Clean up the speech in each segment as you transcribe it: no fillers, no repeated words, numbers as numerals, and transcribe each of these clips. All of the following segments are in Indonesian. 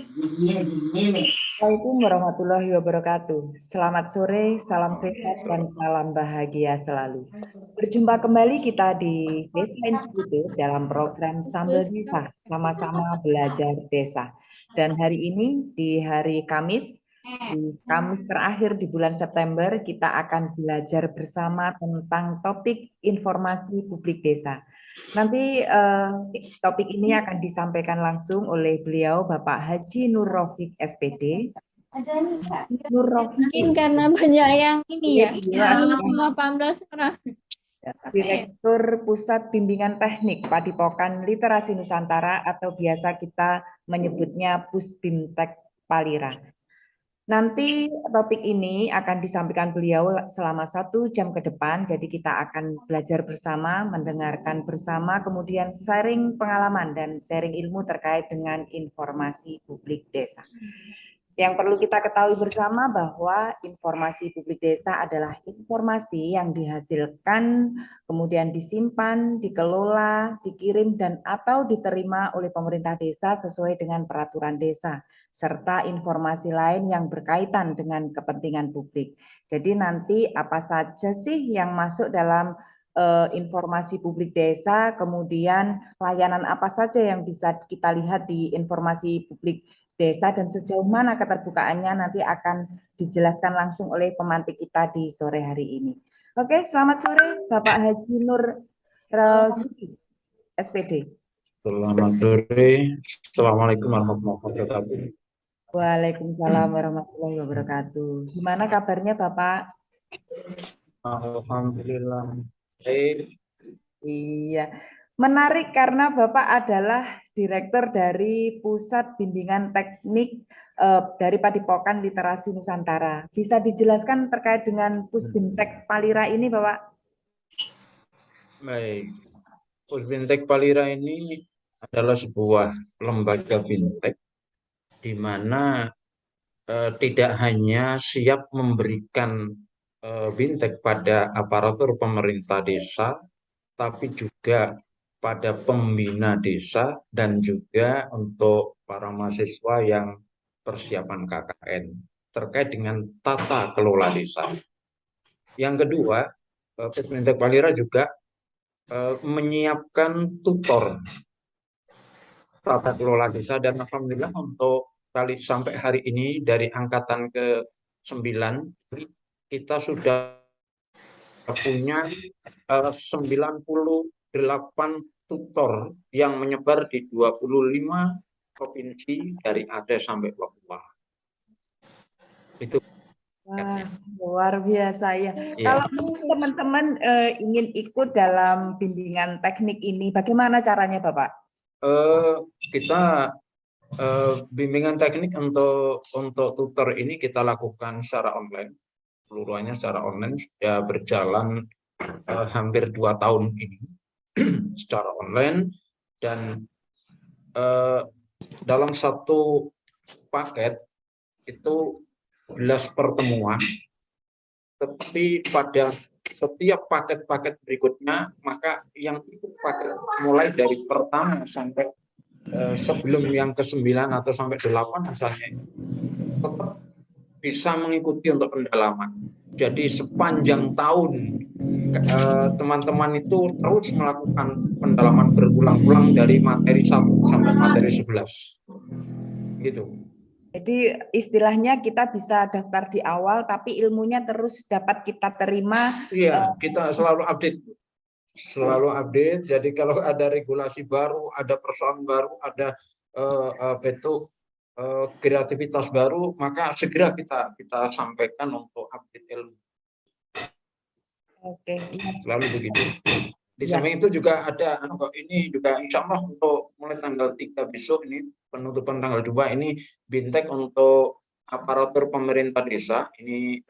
Assalamualaikum warahmatullahi wabarakatuh. Selamat sore, salam sehat, dan salam bahagia selalu. Berjumpa kembali kita di Desa Institute dalam program Sambal Desa, sama-sama belajar desa. Dan hari ini, di hari Kamis, di Kamis terakhir di bulan September, kita akan belajar bersama tentang topik informasi publik desa. Nanti topik ini akan disampaikan langsung oleh beliau Bapak Haji Nur Rafiq SPD. Nur Mungkin Rafiq, karena banyak yang ini ya, Iya, 18 orang. Direktur Pusat Bimbingan Teknik Padepokan Literasi Nusantara atau biasa kita menyebutnya Pusbimtek Palira. Nanti topik ini akan disampaikan beliau selama 1 jam ke depan, jadi kita akan belajar bersama, mendengarkan bersama, kemudian sharing pengalaman dan sharing ilmu terkait dengan informasi publik desa. Yang perlu kita ketahui bersama bahwa informasi publik desa adalah informasi yang dihasilkan, kemudian disimpan, dikelola, dikirim, dan atau diterima oleh pemerintah desa sesuai dengan peraturan desa, serta informasi lain yang berkaitan dengan kepentingan publik. Jadi nanti apa saja sih yang masuk dalam informasi publik desa, kemudian layanan apa saja yang bisa kita lihat di informasi publik desa dan sejauh mana keterbukaannya nanti akan dijelaskan langsung oleh pemantik kita di sore hari ini. Oke, selamat sore Bapak Haji Nur Rafiq SPD. Selamat sore. Assalamualaikum warahmatullahi wabarakatuh. Waalaikumsalam warahmatullahi wabarakatuh. Gimana kabarnya Bapak? Alhamdulillah. Baik. Iya, menarik karena Bapak adalah Direktur dari Pusat Bimbingan Teknik dari Padepokan Literasi Nusantara. Bisa dijelaskan terkait dengan Pusbimtek Palira ini, Bapak? Baik. Pusbintek Palira ini adalah sebuah lembaga bintek di mana tidak hanya siap memberikan bintek pada aparatur pemerintah desa, tapi juga pada pembina desa dan juga untuk para mahasiswa yang persiapan KKN terkait dengan tata kelola desa. Yang kedua, Pusbintek Palira juga menyiapkan tutor tata kelola desa dan alhamdulillah untuk kali sampai hari ini dari angkatan ke-9 kita sudah punya 98 tutor yang menyebar di 25 provinsi dari Aceh sampai Papua. Itu. Wah, luar biasa ya. Ya. Kalau teman-teman ingin ikut dalam bimbingan teknik ini, bagaimana caranya, Bapak? Kita bimbingan teknik untuk tutor ini kita lakukan secara online. Seluruhnya secara online sudah berjalan hampir 2 tahun ini secara online dan dalam satu paket itu 11 pertemuan, tetapi pada setiap paket-paket berikutnya maka yang ikut paket mulai dari pertama sampai sebelum yang ke-9 atau sampai 8 misalnya tetap bisa mengikuti untuk pendalaman. Jadi sepanjang tahun teman-teman itu terus melakukan pendalaman berulang-ulang dari materi 1 sampai materi 11. Gitu. Jadi istilahnya kita bisa daftar di awal, tapi ilmunya terus dapat kita terima. Iya, kita selalu update. Selalu update. Jadi kalau ada regulasi baru, ada persoalan baru, ada kreativitas baru, maka segera kita sampaikan untuk update ilmu. Oke. Selalu begitu. Di samping itu juga ada ini juga insya Allah untuk mulai tanggal 3 besok ini penutupan tanggal 2 ini bintek untuk aparatur pemerintah desa ini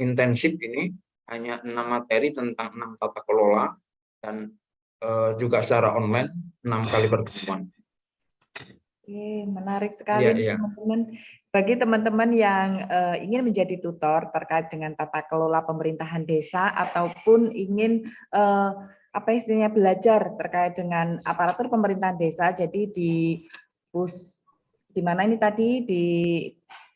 intensif ini hanya 6 materi tentang 6 tata kelola dan juga secara online 6 kali pertemuan. Oke, menarik sekali teman-teman. Bagi teman-teman yang ingin menjadi tutor terkait dengan tata kelola pemerintahan desa ataupun ingin apa istilahnya belajar terkait dengan aparatur pemerintahan desa, jadi di di mana ini tadi di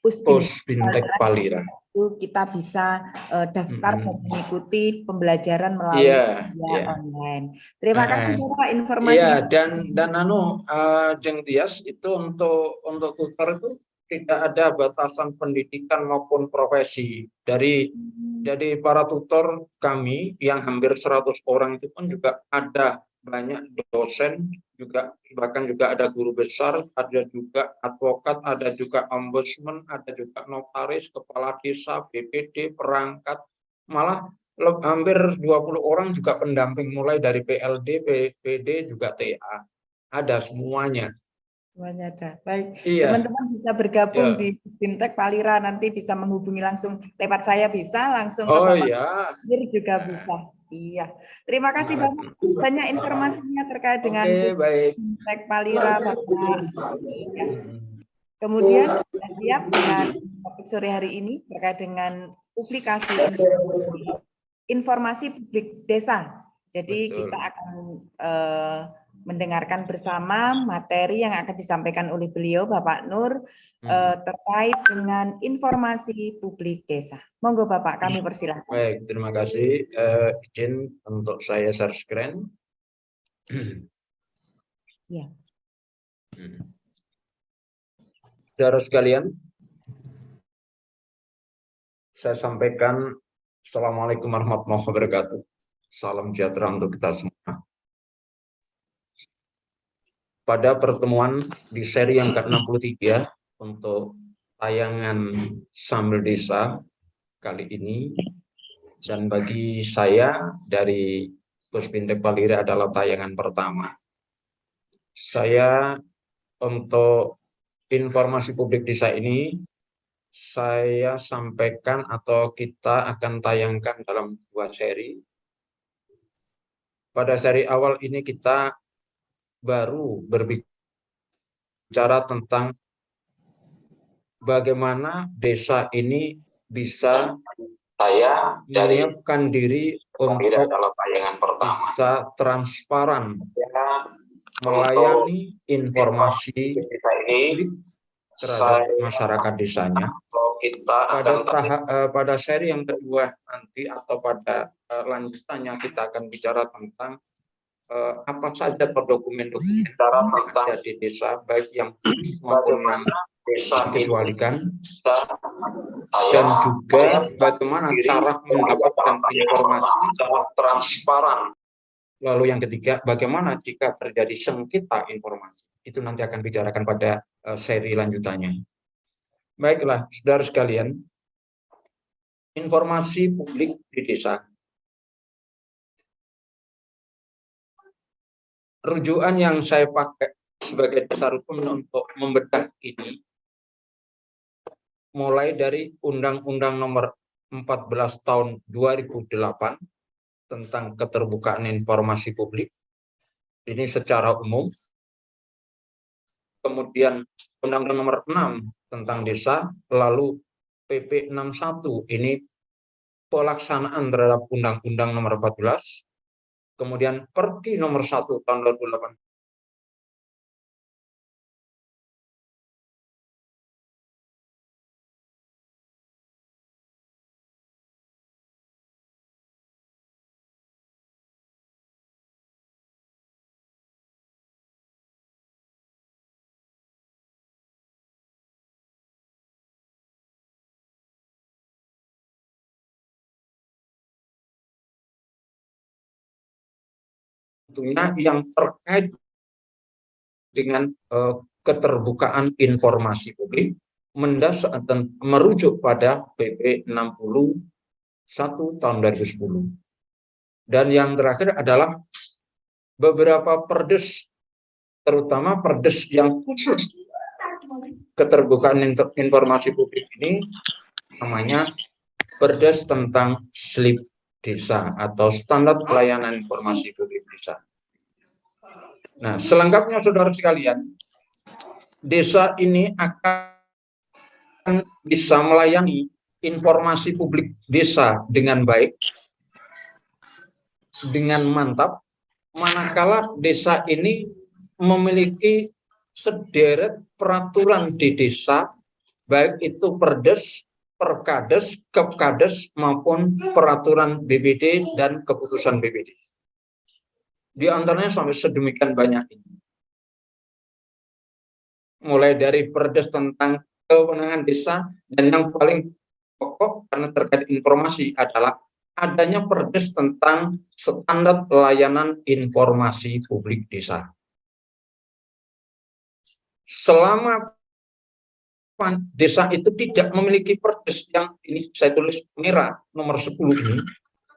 Puspimtek Palira. itu kita bisa daftar dan mengikuti pembelajaran melalui media online. Terima kasih Bapak informasi. Iya, dan Jeng Tias, itu untuk tutor itu tidak ada batasan pendidikan maupun profesi. Dari para tutor kami yang hampir 100 orang itu pun juga ada banyak dosen, juga bahkan juga ada guru besar, ada juga advokat, ada juga ombudsman, ada juga notaris, kepala desa, BPD, perangkat, malah hampir 20 orang juga pendamping, mulai dari PLD, PD, juga TA. Ada semuanya. Semuanya ada. Baik, teman-teman bisa bergabung di Puspimtek Palira, nanti bisa menghubungi langsung lewat saya, bisa langsung ke Bapak juga bisa. Iya, terima kasih banyak informasinya terkait dengan Puspimtek Palira, Bapak. Iya. Kemudian siap dengan topik sore hari ini terkait dengan publikasi informasi publik desa. Jadi kita akan mendengarkan bersama materi yang akan disampaikan oleh beliau, Bapak Nur, terkait dengan informasi publik desa. Monggo Bapak, kami persilahkan. Baik, terima kasih. Izin untuk saya share screen. Ya. Saudara sekalian, saya sampaikan Assalamualaikum warahmatullahi wabarakatuh. Salam sejahtera untuk kita semua. Pada pertemuan di seri yang ke-63 untuk tayangan Sambil Desa kali ini, dan bagi saya dari Puspimtek Palira adalah tayangan pertama. Saya untuk informasi publik desa ini saya sampaikan atau kita akan tayangkan dalam 2 seri. Pada seri awal ini kita baru berbicara tentang bagaimana desa ini bisa menyiapkan diri untuk bisa transparan melayani informasi terhadap masyarakat desanya. Pada seri yang kedua nanti atau pada lanjutannya kita akan bicara tentang apa saja terdokumen-dokumen yang ada di desa, baik yang maupun yang dikecualikan, dan juga bagaimana cara mendapatkan informasi transparan. Lalu yang ketiga, bagaimana jika terjadi sengketa informasi. Itu nanti akan bicarakan pada seri lanjutannya. Baiklah, saudara sekalian, informasi publik di desa. Rujukan yang saya pakai sebagai dasar hukum untuk membedah ini, mulai dari Undang-Undang Nomor 14 Tahun 2008 tentang keterbukaan informasi publik, ini secara umum. Kemudian Undang-Undang Nomor 6 tentang desa, lalu PP 61 ini pelaksanaan terhadap Undang-Undang Nomor 14, kemudian Perki Nomor 1 Tahun 2008. Tentunya yang terkait dengan keterbukaan informasi publik mendasar dan merujuk pada PP 61 Tahun 2010. Dan yang terakhir adalah beberapa perdes, terutama perdes yang khusus keterbukaan informasi publik ini, namanya perdes tentang SLIP desa atau standar pelayanan informasi publik desa. Nah, selengkapnya saudara sekalian, desa ini akan bisa melayani informasi publik desa dengan baik, dengan mantap, manakala desa ini memiliki sederet peraturan di desa, baik itu Perdes, Perkades, Kepkades maupun peraturan BPD dan keputusan BPD. Di antaranya sampai sedemikian banyak ini. Mulai dari Perdes tentang kewenangan desa, dan yang paling pokok karena terkait informasi adalah adanya Perdes tentang standar layanan informasi publik desa. Selama desa itu tidak memiliki Perdes yang ini saya tulis merah nomor 10 ini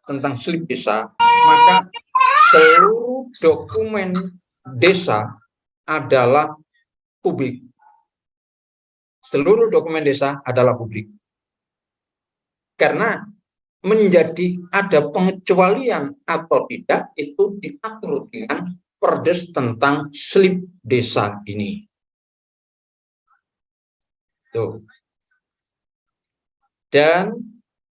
tentang slip desa, maka seluruh dokumen desa adalah publik. Seluruh dokumen desa adalah publik. Karena menjadi ada pengecualian atau tidak itu diatur dengan Perdes tentang slip desa ini. Tuh. Dan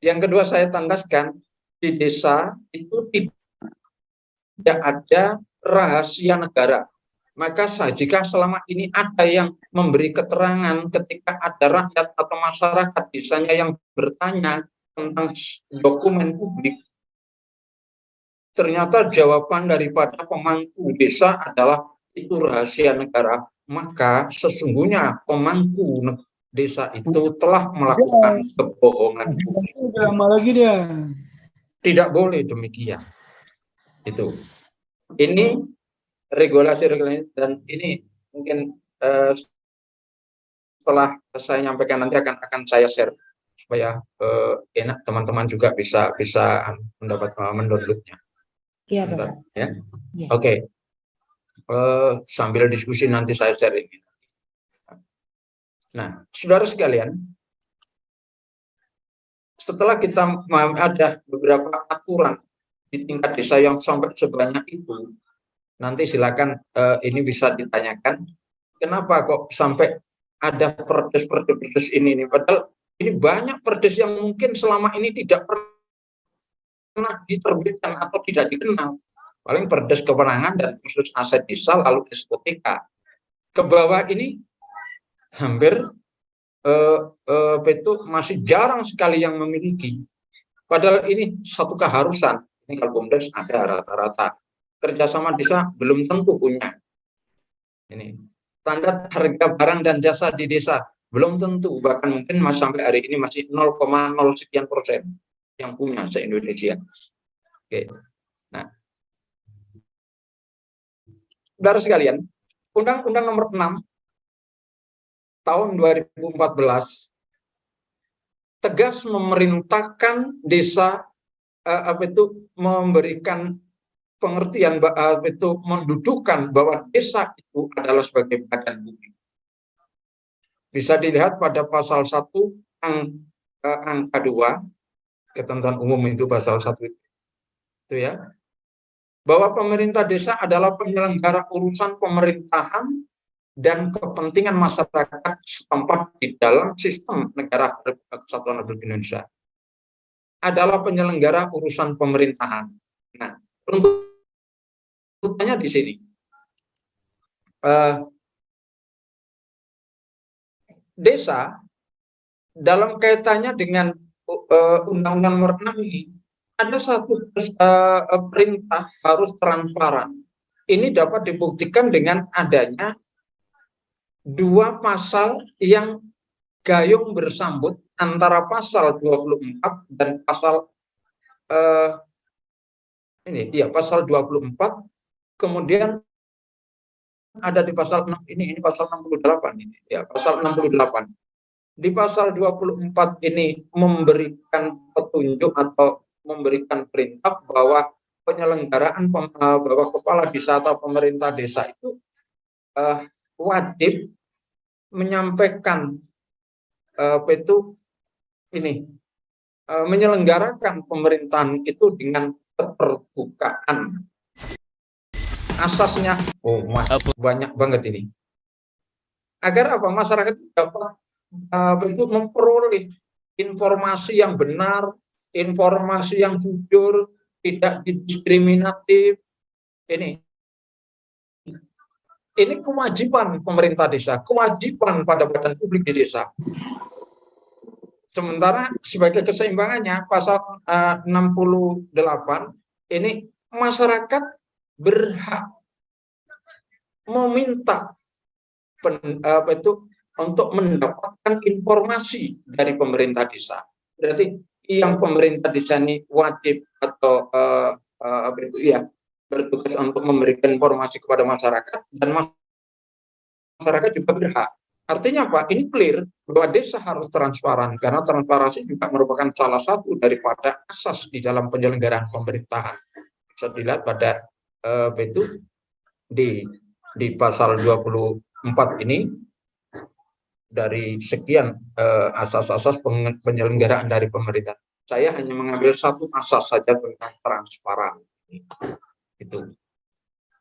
yang kedua saya tandaskan, di desa itu tidak ada rahasia negara. Maka jika selama ini ada yang memberi keterangan ketika ada rakyat atau masyarakat desanya yang bertanya tentang dokumen publik, ternyata jawaban daripada pemangku desa adalah itu rahasia negara, maka sesungguhnya pemangku desa itu telah melakukan kebohongan publik. Tidak boleh demikian. Itu. Ini regulasi dan ini mungkin setelah saya nyampaikan nanti akan saya share supaya enak teman-teman juga bisa mendapat mendownloadnya. Iya, Bapak. Ya. Ya. Oke. Sambil diskusi nanti saya share ini. Nah, saudara sekalian, setelah kita ada beberapa aturan di tingkat desa yang sampai sebanyak itu, nanti silakan ini bisa ditanyakan, kenapa kok sampai ada perdes ini nih? Padahal ini banyak perdes yang mungkin selama ini tidak pernah diterbitkan atau tidak dikenal. Paling perdes kewenangan dan khusus aset desa, lalu SOTK. Ke bawah ini hampir itu masih jarang sekali yang memiliki. Padahal ini satu keharusan. Ini kalau BUMDes ada rata-rata. Kerjasama desa belum tentu punya. Ini standar harga barang dan jasa di desa belum tentu, bahkan mungkin sampai hari ini masih 0,0 sekian persen yang punya se-Indonesia. Oke. Nah, saudara sekalian, Undang-Undang Nomor 6 tahun 2014 tegas memerintahkan desa memberikan pengertian itu mendudukkan bahwa desa itu adalah sebagai badan publik. Bisa dilihat pada pasal 1 angka 2 ketentuan umum itu pasal 1 itu ya. Bahwa pemerintah desa adalah penyelenggara urusan pemerintahan dan kepentingan masyarakat setempat di dalam sistem negara Kesatuan Republik Indonesia. Adalah penyelenggara urusan pemerintahan. Nah, runtutannya di sini. Desa dalam kaitannya dengan Undang-Undang Nomor 6 ini ada satu perintah harus transparan. Ini dapat dibuktikan dengan adanya dua pasal yang gayung bersambut antara pasal 24 dan pasal pasal 24, kemudian ada di pasal 6 ini pasal 68 ini ya, pasal 68. Di pasal 24 ini memberikan petunjuk atau memberikan perintah bahwa penyelenggaraan bahwa kepala desa atau pemerintah desa itu wajib menyampaikan menyelenggarakan pemerintahan itu dengan keterbukaan. Asasnya banyak banget ini. Agar apa? Masyarakat dapat memperoleh informasi yang benar, informasi yang jujur, tidak diskriminatif. Ini kewajiban pemerintah desa, kewajiban pada badan publik di desa. Sementara sebagai keseimbangannya pasal 68 ini masyarakat berhak meminta untuk mendapatkan informasi dari pemerintah desa. Berarti yang pemerintah desa ini wajib atau bertugas untuk memberikan informasi kepada masyarakat, dan masyarakat juga berhak. Artinya apa? Ini clear bahwa desa harus transparan, karena transparansi juga merupakan salah satu daripada asas di dalam penyelenggaraan pemerintahan. Bisa dilihat pada di pasal 24 ini, dari sekian asas-asas penyelenggaraan dari pemerintah, saya hanya mengambil satu asas saja tentang transparan. Itu.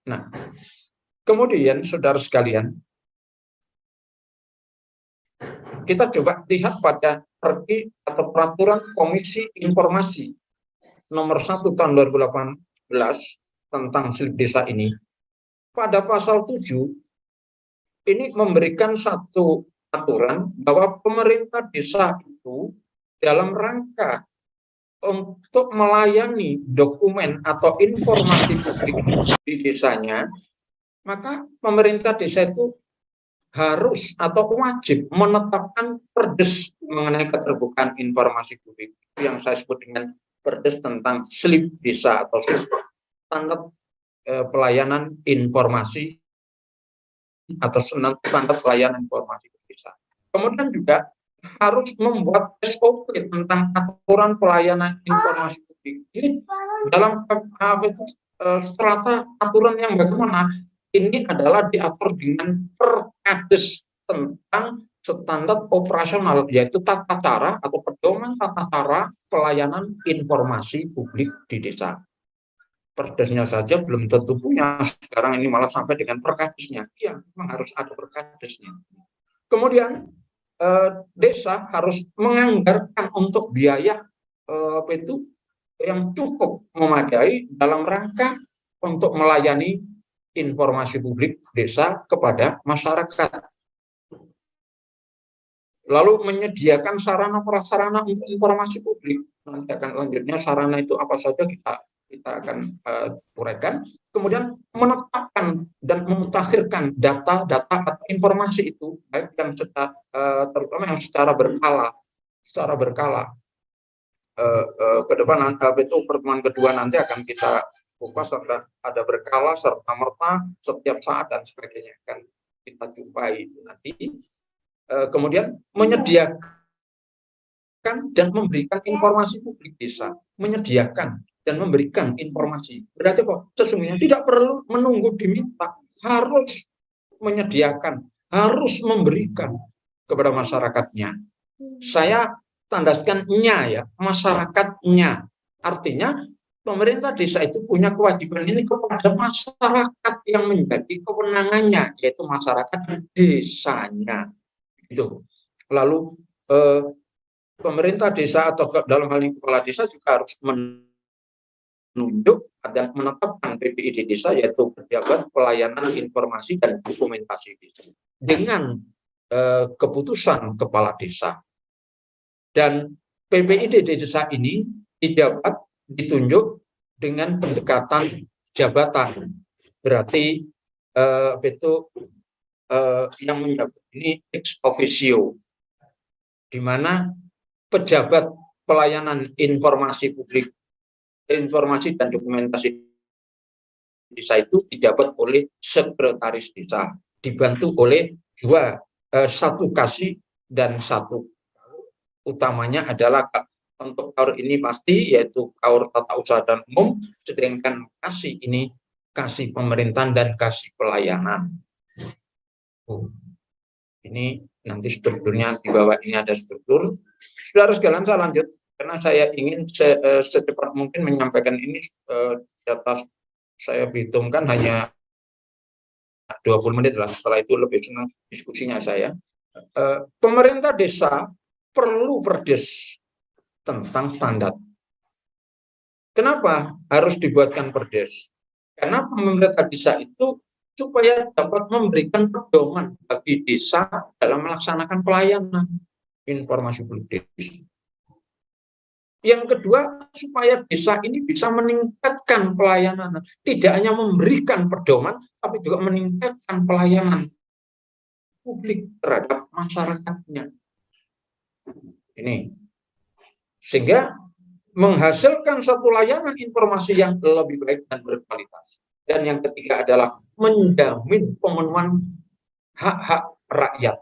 Nah, kemudian saudara sekalian, kita coba lihat pada pergi atau peraturan Komisi Informasi nomor 1 tahun 2018 tentang slip desa ini. Pada pasal 7 ini memberikan satu aturan bahwa pemerintah desa itu dalam rangka untuk melayani dokumen atau informasi publik di desanya, maka pemerintah desa itu harus atau wajib menetapkan perdes mengenai keterbukaan informasi publik, yang saya sebut dengan perdes tentang slip desa atau standar pelayanan informasi atau standar pelayanan informasi desa. Kemudian juga harus membuat SOP tentang aturan pelayanan informasi publik. Ini dalam strata aturan yang bagaimana? Ini adalah diatur dengan Perkades tentang standar operasional, yaitu tata cara atau pedoman tata cara pelayanan informasi publik di desa. Perdesnya saja belum tentu punya, sekarang ini malah sampai dengan Perkadesnya. Iya, memang harus ada Perkadesnya. Kemudian desa harus menganggarkan untuk biaya yang cukup memadai dalam rangka untuk melayani informasi publik desa kepada masyarakat. Lalu menyediakan sarana prasarana untuk informasi publik. Nanti akan lanjutnya sarana itu apa saja kita akan uraikan. Kemudian menetapkan dan memutakhirkan data-data atau informasi itu, baik yang terutama yang secara berkala. Ke depan itu pertemuan kedua nanti akan kita kupas, ada berkala serta merta setiap saat dan sebagainya, akan kita jumpai itu nanti. Kemudian menyediakan dan memberikan informasi publik desa, menyediakan dan memberikan informasi. Berarti kok sesungguhnya tidak perlu menunggu diminta, harus menyediakan, harus memberikan kepada masyarakatnya. Saya tandaskan-nya ya, masyarakatnya. Artinya pemerintah desa itu punya kewajiban ini kepada masyarakat yang menjadi kewenangannya, yaitu masyarakat desanya. Itu. Lalu pemerintah desa atau dalam hal ini kepala desa juga harus menunjuk dan menetapkan PPID desa, yaitu pejabat pelayanan informasi dan dokumentasi desa, dengan keputusan kepala desa. Dan PPID desa ini ditunjuk dengan pendekatan jabatan. Berarti yang menjabat ini ex officio, di mana pejabat pelayanan informasi publik, informasi dan dokumentasi desa itu dijabat oleh sekretaris desa, dibantu oleh satu kasih dan satu utamanya adalah untuk KAUR ini pasti, yaitu KAUR tata usaha dan umum, sedangkan kasih ini kasih pemerintahan dan kasih pelayanan. Ini nanti strukturnya di bawah ini ada struktur. Saudara sekalian, saya lanjut karena saya ingin secepat mungkin menyampaikan ini. Data saya hitungkan hanya 20 menit lah, setelah itu lebih senang diskusinya saya. Pemerintah desa perlu perdes tentang standar. Kenapa harus dibuatkan perdes? Karena pemerintah desa itu supaya dapat memberikan pedoman bagi desa dalam melaksanakan pelayanan informasi publik desa. Yang kedua, supaya desa ini bisa meningkatkan pelayanan, tidak hanya memberikan pedoman, tapi juga meningkatkan pelayanan publik terhadap masyarakatnya. Ini sehingga menghasilkan satu layanan informasi yang lebih baik dan berkualitas. Dan yang ketiga adalah menjamin pemenuhan hak-hak rakyat.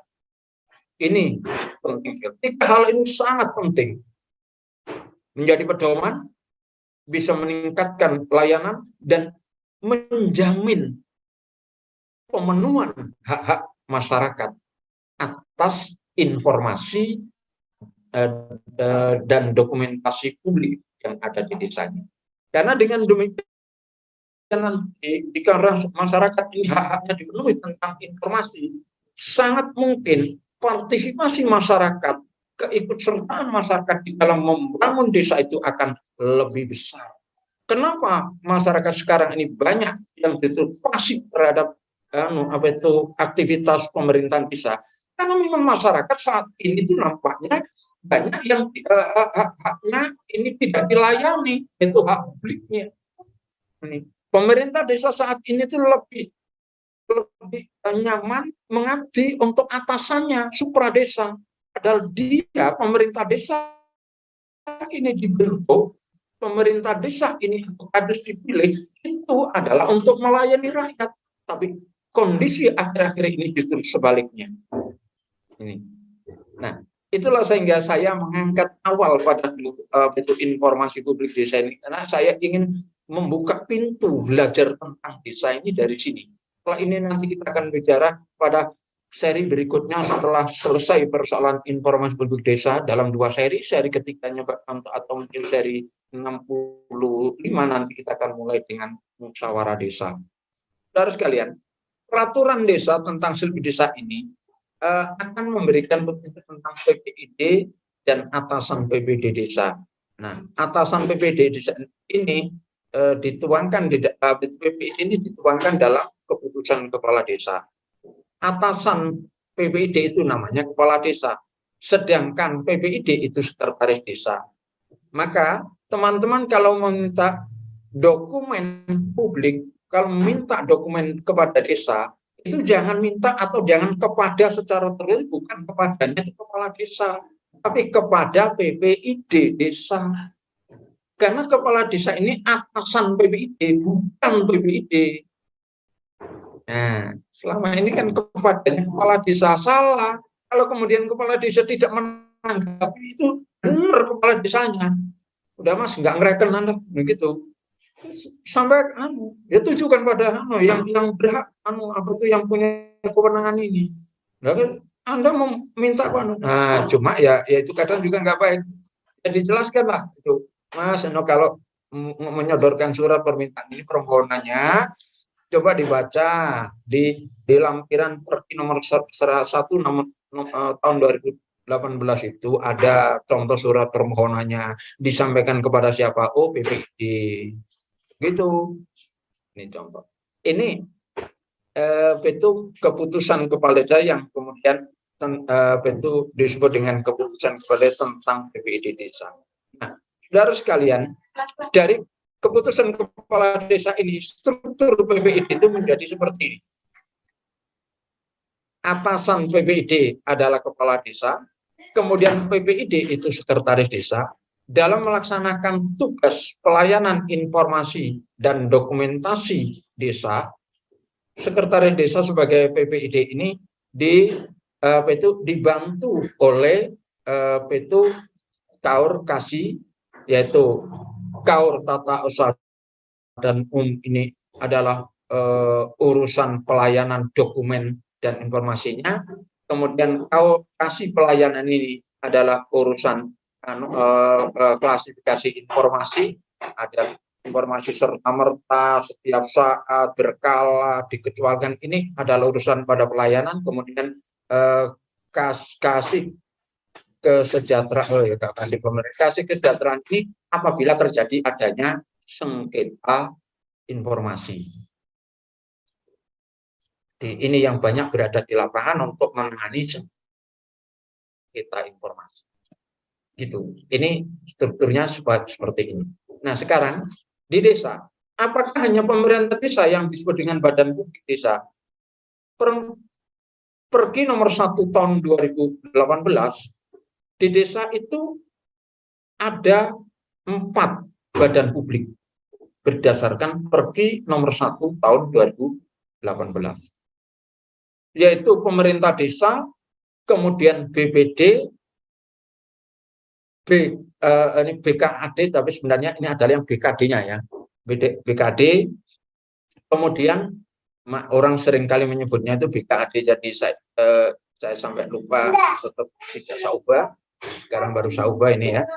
Ini penting. Tiga hal ini sangat penting. Menjadi pedoman, bisa meningkatkan pelayanan, dan menjamin pemenuhan hak-hak masyarakat atas informasi dan dokumentasi publik yang ada di desanya. Karena dengan demikian nanti jika masyarakat ini hak-haknya dipenuhi tentang informasi, sangat mungkin partisipasi masyarakat, keikutsertaan masyarakat di dalam membangun desa itu akan lebih besar. Kenapa masyarakat sekarang ini banyak yang betul pasif terhadap aktivitas pemerintahan desa? Karena memang masyarakat saat ini itu nampaknya banyak yang hak-haknya ini tidak dilayani, itu hak publiknya. Pemerintah desa saat ini itu lebih nyaman mengabdi untuk atasannya, supra desa. Padahal dia, pemerintah desa ini dibentuk, pemerintah desa ini harus dipilih, itu adalah untuk melayani rakyat. Tapi kondisi akhir-akhir ini justru sebaliknya. Ini. Nah, itulah sehingga saya mengangkat awal pada bentuk informasi publik desa ini, karena saya ingin membuka pintu belajar tentang desa ini dari sini. Setelah ini nanti kita akan bicara pada seri berikutnya setelah selesai persoalan informasi publik desa dalam 2 seri. Seri ketiganya atau mungkin seri 65 nanti kita akan mulai dengan musyawarah desa. Saudara sekalian, peraturan desa tentang selebih desa ini akan memberikan petunjuk tentang PPID dan atasan PPD desa. Nah, atasan PPD desa ini dituangkan di PPID ini dituangkan dalam keputusan kepala desa. Atasan PPID itu namanya kepala desa, sedangkan PPID itu sekretaris desa. Maka teman-teman kalau meminta dokumen publik, kalau meminta dokumen kepada desa, itu jangan minta atau jangan kepada secara tertulis, bukan kepadanya itu kepala desa, tapi kepada PPID desa. Karena kepala desa ini atasan PPID, bukan PPID. Nah, selama ini kan kepadanya kepala desa, salah. Kalau kemudian kepala desa tidak menanggapi itu, benar kepala desanya. Udah mas, nggak ngereken Anda, begitu. Sampai ya tujukan pada yang berhak apa itu yang punya kewenangan ini. Nah, Anda meminta apa? Nah, cuma ya itu kadang juga nggak baik. Ya dijelaskan lah itu, Mas. Kalau menyodorkan surat permintaan ini permohonannya, coba dibaca di lampiran Perki nomor 1 tahun 2018 itu ada contoh surat permohonannya, disampaikan kepada siapa? Oh, PPD. Gitu. Ini contoh. Ini itu keputusan kepala desa yang kemudian itu disebut dengan keputusan kepala desa tentang PPID desa. Nah, saudara sekalian, dari keputusan kepala desa ini, struktur PPID itu menjadi seperti ini. Atasan PPID adalah kepala desa, kemudian PPID itu sekretaris desa. Dalam melaksanakan tugas pelayanan informasi dan dokumentasi desa, sekretaris desa sebagai PPID ini dibantu oleh KAUR Kasih, yaitu KAUR Tata Usaha dan ini adalah urusan pelayanan dokumen dan informasinya. Kemudian KAUR Kasih pelayanan ini adalah urusan klasifikasi informasi, ada informasi serta-merta, setiap saat, berkala, dikecualikan, ini adalah urusan pada pelayanan. Kemudian kasih kesejahteraan, kasih kesejahteraan ini apabila terjadi adanya sengketa informasi. Ini yang banyak berada di lapangan untuk menangani kita informasi. Gitu. Ini strukturnya seperti ini. Nah, sekarang di desa, apakah hanya pemerintah desa yang disebut dengan badan publik desa? Pergi nomor 1 tahun 2018, di desa itu ada 4 badan publik berdasarkan Pergi nomor 1 tahun 2018. Yaitu pemerintah desa, kemudian BPD, ini BKAD, tapi sebenarnya ini adalah yang BKD-nya ya. BKD, kemudian orang seringkali menyebutnya itu BKAD, jadi saya sampai lupa, tetap tidak saubah, sekarang baru saubah ini ya,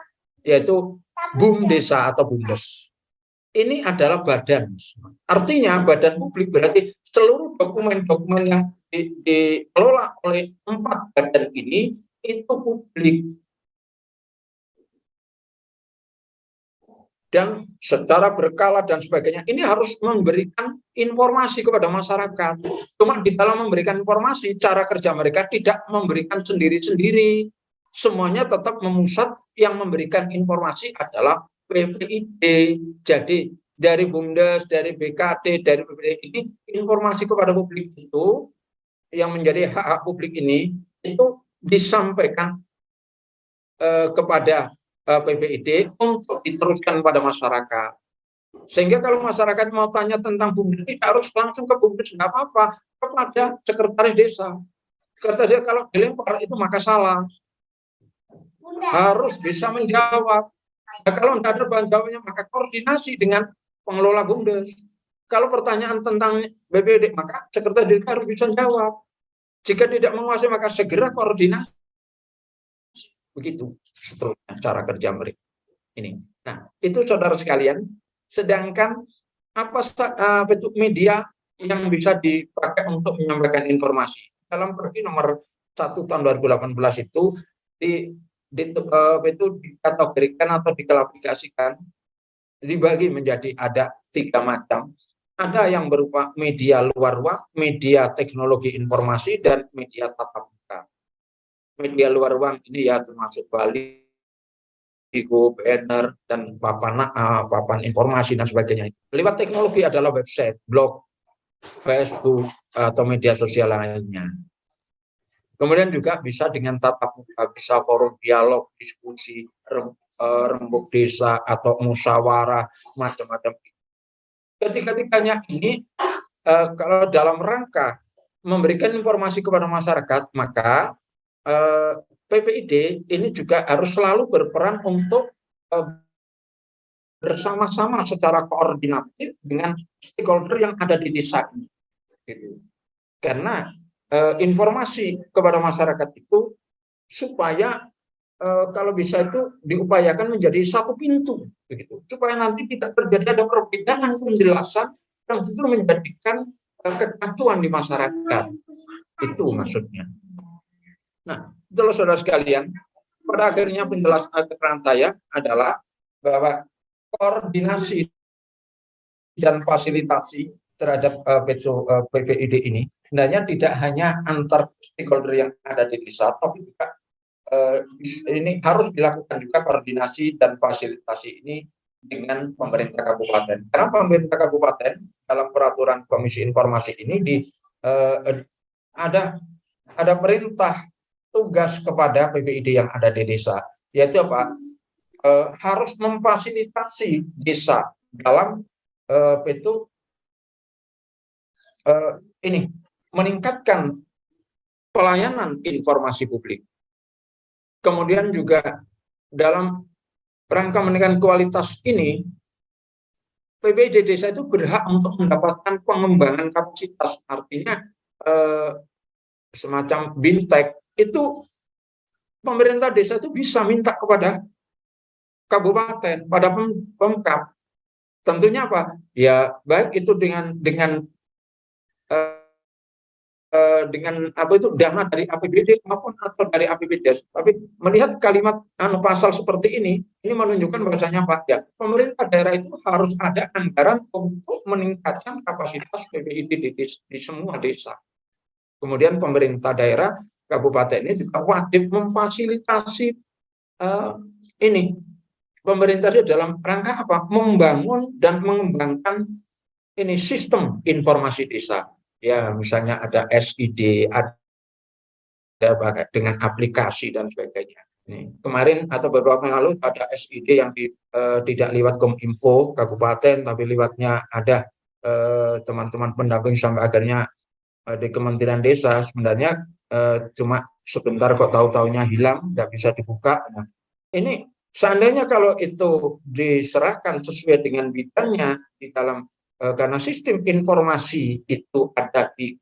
yaitu BUM Desa atau BUMDes. Ini adalah badan, artinya badan publik berarti seluruh dokumen-dokumen yang dikelola oleh 4 badan ini itu publik. Dan secara berkala dan sebagainya, ini harus memberikan informasi kepada masyarakat. Cuma di dalam memberikan informasi, cara kerja mereka tidak memberikan sendiri-sendiri. Semuanya tetap memusat, yang memberikan informasi adalah PPID. Jadi dari BUMDes, dari BKD, dari PPID ini, informasi kepada publik itu, yang menjadi hak-hak publik ini, itu disampaikan kepada PPID untuk diteruskan pada masyarakat. Sehingga kalau masyarakat mau tanya tentang BUMDes, tidak harus langsung ke BUMDes, tidak apa-apa, kepada sekretaris desa. Sekretaris desa kalau dilempar itu maka salah. Harus bisa menjawab. Nah, kalau tidak ada bahan jawabnya, maka koordinasi dengan pengelola BUMDes. Kalau pertanyaan tentang BPID, maka sekretaris desa harus bisa jawab. Jika tidak menguasai, maka segera koordinasi. Begitu seterusnya cara kerja mereka ini. Nah, itu saudara sekalian. Sedangkan apa bentuk media yang bisa dipakai untuk menyampaikan informasi? Dalam Pergi nomor 1 tahun 2018 itu itu dikategorikan atau diklasifikasikan, dibagi menjadi ada 3 macam. Ada yang berupa media luar ruang, media teknologi informasi, dan media tatap muka. Media luar ruang ini ya termasuk baliho, banner, dan papan informasi dan sebagainya. Lewat teknologi adalah website, blog, Facebook, atau media sosial lainnya. Kemudian juga bisa dengan tatap muka, bisa forum dialog, diskusi, rembuk desa, atau musyawarah, macam-macam. Ketiga-tiganya ini kalau dalam rangka memberikan informasi kepada masyarakat, maka PPID ini juga harus selalu berperan untuk bersama-sama secara koordinatif dengan stakeholder yang ada di desa ini. Gitu. Karena informasi kepada masyarakat itu supaya kalau bisa itu diupayakan menjadi satu pintu, begitu, supaya nanti tidak terjadi ada perbedaan penjelasan yang justru menjadikan kekacauan di masyarakat. Itu maksudnya. Nah, itulah saudara sekalian, pada akhirnya penjelasan keterangan saya adalah bahwa koordinasi dan fasilitasi terhadap PPID ini sebenarnya tidak hanya antar stakeholder yang ada di desa, tapi juga ini harus dilakukan juga koordinasi dan fasilitasi ini dengan pemerintah kabupaten. Karena pemerintah kabupaten dalam peraturan Komisi Informasi ini ada perintah tugas kepada PPID yang ada di desa, yaitu apa? Harus memfasilitasi desa dalam ini meningkatkan pelayanan informasi publik. Kemudian juga dalam rangka meningkatkan kualitas ini, PPID desa itu berhak untuk mendapatkan pengembangan kapasitas, artinya semacam bintek. Itu pemerintah desa itu bisa minta kepada kabupaten, pada Pemkab. Tentunya apa? Ya baik itu dengan apa itu dana dari APBD maupun atau dari APBDes. Tapi melihat kalimat pasal seperti ini menunjukkan bahwasanya Pak, ya pemerintah daerah itu harus ada anggaran untuk meningkatkan kapasitas PPID di semua desa. Kemudian pemerintah daerah kabupaten ini juga wajib memfasilitasi ini pemerintah itu dalam rangka apa? Membangun dan mengembangkan ini sistem informasi desa. Ya, misalnya ada SID, ada dengan aplikasi dan sebagainya. Nih, kemarin atau beberapa tahun lalu ada SID yang tidak lewat Kominfo kabupaten, tapi lewatnya ada teman-teman pendamping sampai akhirnya di Kementerian Desa. Sebenarnya cuma sebentar kok tahu-taunya hilang, nggak bisa dibuka. Nah, ini seandainya kalau itu diserahkan sesuai dengan bidangnya di dalam karena sistem informasi itu ada di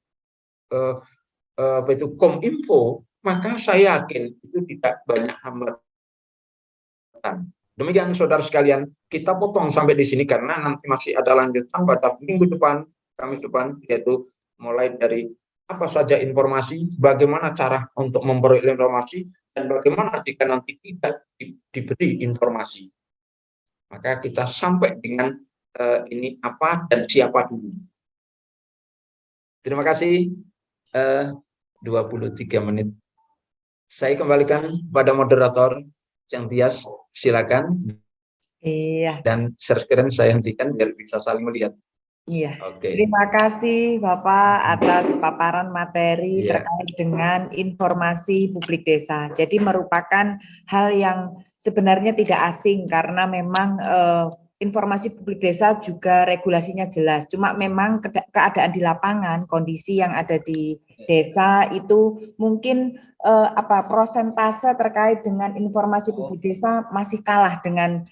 itu Kominfo, maka saya yakin itu tidak banyak hambatan. Demikian saudara sekalian, kita potong sampai di sini karena nanti masih ada lanjutan pada minggu depan, Kamis depan, yaitu mulai dari apa saja informasi, bagaimana cara untuk memperoleh informasi, dan bagaimana jika nanti tidak diberi informasi. Maka kita sampai dengan ini apa dan siapa dulu. Terima kasih. 23 menit. Saya kembalikan pada moderator Cang Tias, silakan. Iya. Dan share screen saya hentikan biar bisa saling melihat. Iya. Oke. Terima kasih Bapak atas paparan materi Iya. terkait dengan informasi publik desa. Jadi merupakan hal yang sebenarnya tidak asing karena memang informasi publik desa juga regulasinya jelas. Cuma memang keadaan di lapangan, kondisi yang ada di desa itu mungkin prosentase terkait dengan informasi publik desa masih kalah dengan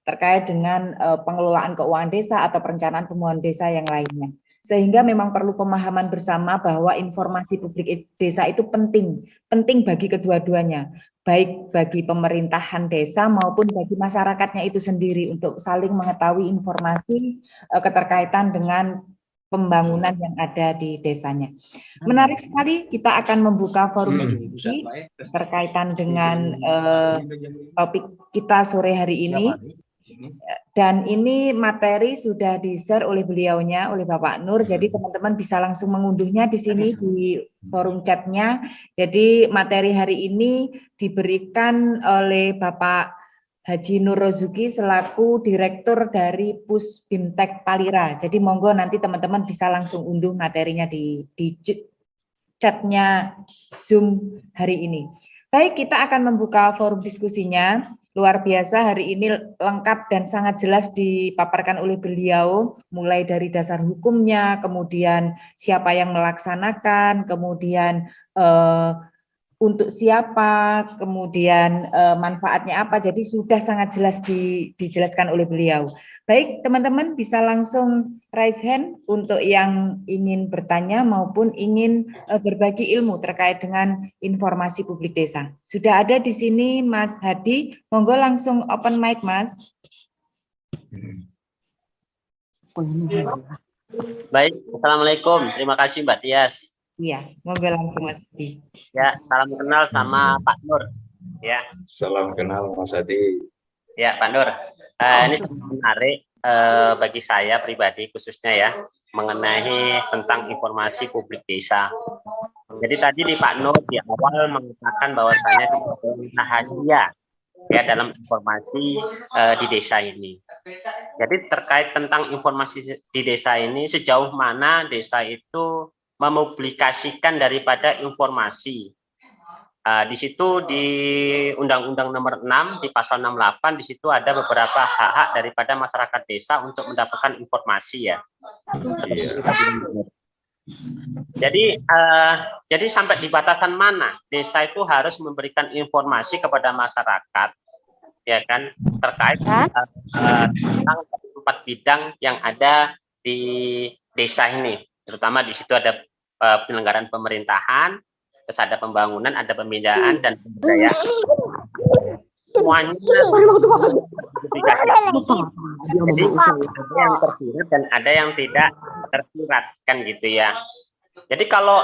terkait dengan pengelolaan keuangan desa atau perencanaan pembangunan desa yang lainnya. Sehingga memang perlu pemahaman bersama bahwa informasi publik desa itu penting bagi kedua-duanya, baik bagi pemerintahan desa maupun bagi masyarakatnya itu sendiri untuk saling mengetahui informasi keterkaitan dengan pembangunan yang ada di desanya. Menarik sekali, kita akan membuka forum diskusi terkaitan dengan topik kita sore hari ini. Dan ini materi sudah di-share oleh beliaunya, oleh Bapak Nur. Jadi teman-teman bisa langsung mengunduhnya di sini di forum chatnya. Jadi materi hari ini diberikan oleh Bapak Haji Nur Rozuki selaku Direktur dari Pusbimtek Palira. Jadi monggo nanti teman-teman bisa langsung unduh materinya di chatnya Zoom hari ini. Baik, kita akan membuka forum diskusinya. Luar biasa hari ini lengkap dan sangat jelas dipaparkan oleh beliau, mulai dari dasar hukumnya, kemudian siapa yang melaksanakan, kemudian untuk siapa, kemudian manfaatnya apa. Jadi sudah sangat jelas dijelaskan oleh beliau. Baik, teman-teman bisa langsung raise hand untuk yang ingin bertanya maupun ingin berbagi ilmu terkait dengan informasi publik desa. Sudah ada di sini Mas Hadi, monggo langsung open mic Mas. Baik, Assalamualaikum. Terima kasih Mbak Tias. Iya, monggo langsung Mas Hadi. Ya, salam kenal sama Pak Nur. Ya. Salam kenal Mas Hadi. Ya, Pak Nur. Ini menarik bagi saya pribadi khususnya ya, mengenai tentang informasi publik desa. Jadi tadi di Pak Nur di awal mengatakan bahwasanya bahagia ya dalam informasi di desa ini. Jadi terkait tentang informasi di desa ini, sejauh mana desa itu mempublikasikan daripada informasi. Di situ di Undang-Undang Nomor 6 di pasal 68 di situ ada beberapa hak-hak daripada masyarakat desa untuk mendapatkan informasi ya. Jadi sampai di batasan mana desa itu harus memberikan informasi kepada masyarakat ya kan terkait tentang empat bidang yang ada di desa ini, terutama di situ ada penyelenggaraan pemerintahan, terus ada pembangunan, ada pembinaan dan pemberdayaan. Semuanya jadi ada yang tersirat dan ada yang tidak tersirat kan gitu ya. Jadi kalau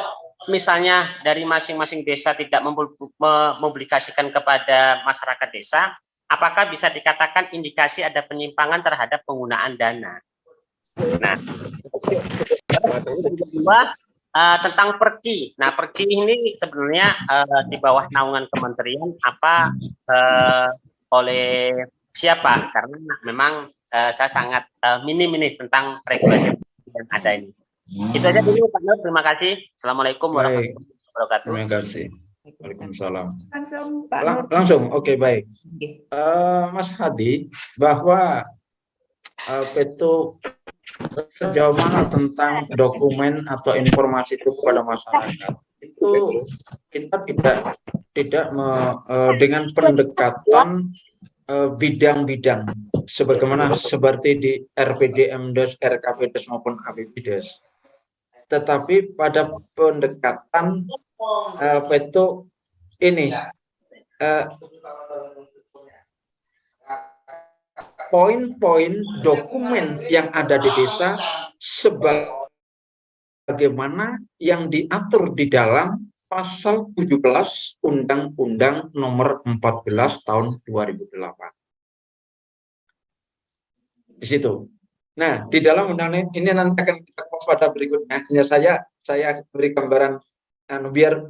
misalnya dari masing-masing desa tidak mempublikasikan kepada masyarakat desa, apakah bisa dikatakan indikasi ada penyimpangan terhadap penggunaan dana? Nah, kedua, tentang perki. Nah, perki ini sebenarnya di bawah naungan kementerian apa oleh siapa? Karena memang saya sangat minim ini tentang regulasi yang ada ini. Itu aja dulu Pak Nur, terima kasih. Assalamualaikum Baik, warahmatullahi wabarakatuh. terima kasih. Waalaikumsalam. Langsung Pak Nur. Langsung, oke, baik. Oke. Mas Hadi, bahwa itu sejauh mana tentang dokumen atau informasi itu kepada masyarakat, itu kita tidak dengan pendekatan bidang-bidang sebagaimana seperti di RPJMDes, RKPDes maupun APBDes, tetapi pada pendekatan itu ini poin-poin dokumen yang ada di desa sebagaimana yang diatur di dalam pasal 17 Undang-Undang Nomor 14 Tahun 2008. Di situ. Nah, di dalam undang-undang ini nanti akan kita bahas pada berikutnya. Hanya saya beri gambaran biar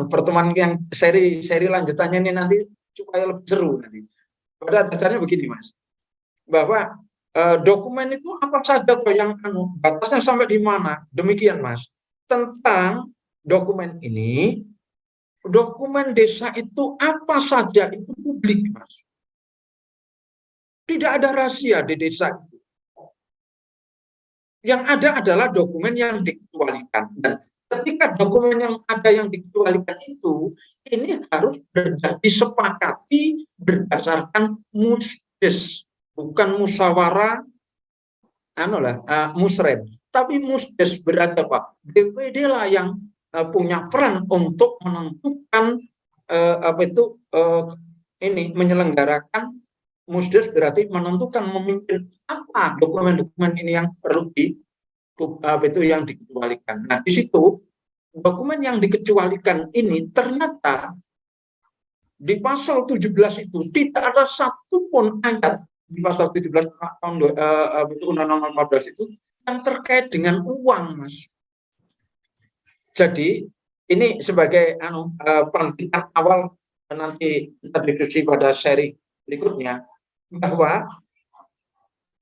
pertemuan yang seri lanjutannya ini nanti supaya lebih seru nanti. Pada dasarnya begini, Mas. Bahwa dokumen itu apa saja tuh yang batasnya sampai di mana? Demikian, Mas. Tentang dokumen ini, dokumen desa itu apa saja itu publik, Mas. Tidak ada rahasia di desa itu. Yang ada adalah dokumen yang dikecualikan. Dan ketika dokumen yang ada yang dikecualikan itu, ini harus disepakati berdasarkan musdes, bukan musyawarah, musrem. Tapi musdes berarti apa? DPD lah yang punya peran untuk menentukan menyelenggarakan. Musdes berarti menentukan memimpin apa dokumen-dokumen ini yang perlu yang dikecualikan. Nah, di situ dokumen yang dikecualikan ini ternyata di pasal 17 itu tidak ada satupun ayat di pasal 17 tahun Undang-Undang 14 itu yang terkait dengan uang, Mas. Jadi ini sebagai pelantikan awal nanti kita diskusi pada seri berikutnya, bahwa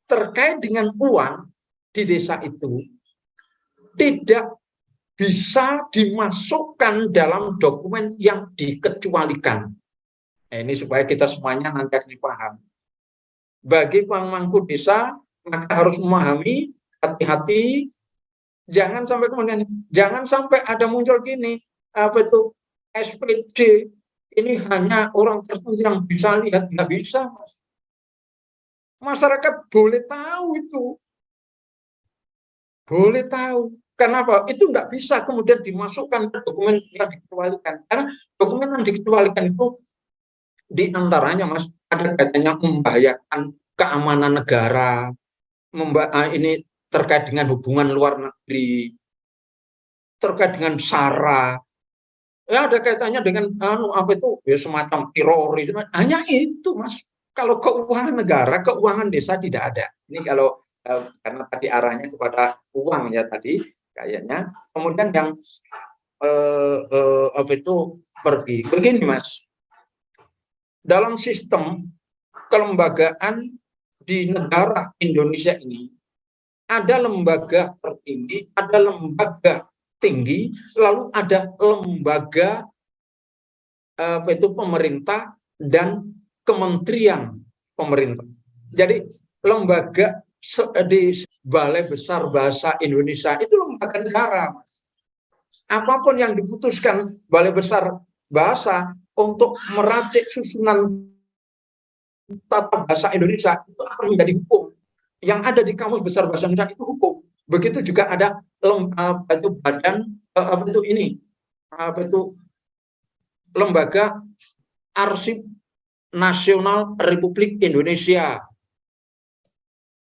terkait dengan uang di desa itu tidak bisa dimasukkan dalam dokumen yang dikecualikan. Nah, ini supaya kita semuanya nanti akan paham. Bagi pemangku desa, maka harus memahami, hati-hati, jangan sampai ada muncul gini, SPJ, ini hanya orang tertentu yang bisa lihat, nggak bisa, Mas. Masyarakat boleh tahu itu. Boleh tahu. Kenapa? Itu nggak bisa kemudian dimasukkan ke dokumen yang dikecualikan. Karena dokumen yang dikecualikan itu diantaranya, Mas, ada kaitannya membahayakan keamanan negara, ini terkait dengan hubungan luar negeri, terkait dengan SARA, ya ada kaitannya dengan semacam teroris. Hanya itu, Mas. Kalau keuangan negara, keuangan desa tidak ada. Ini kalau karena tadi arahnya kepada uang ya tadi kayaknya. Kemudian yang pergi. Begini, Mas. Dalam sistem kelembagaan di negara Indonesia ini ada lembaga tertinggi, ada lembaga tinggi, lalu ada lembaga pemerintah dan kementerian pemerintah. Jadi lembaga di Balai Besar Bahasa Indonesia itu lembaga negara, Mas. Apapun yang diputuskan Balai Besar Bahasa untuk meracik susunan tata bahasa Indonesia itu akan menjadi hukum. Yang ada di Kamus Besar Bahasa Indonesia itu hukum. Begitu juga ada lembaga Arsip Nasional Republik Indonesia.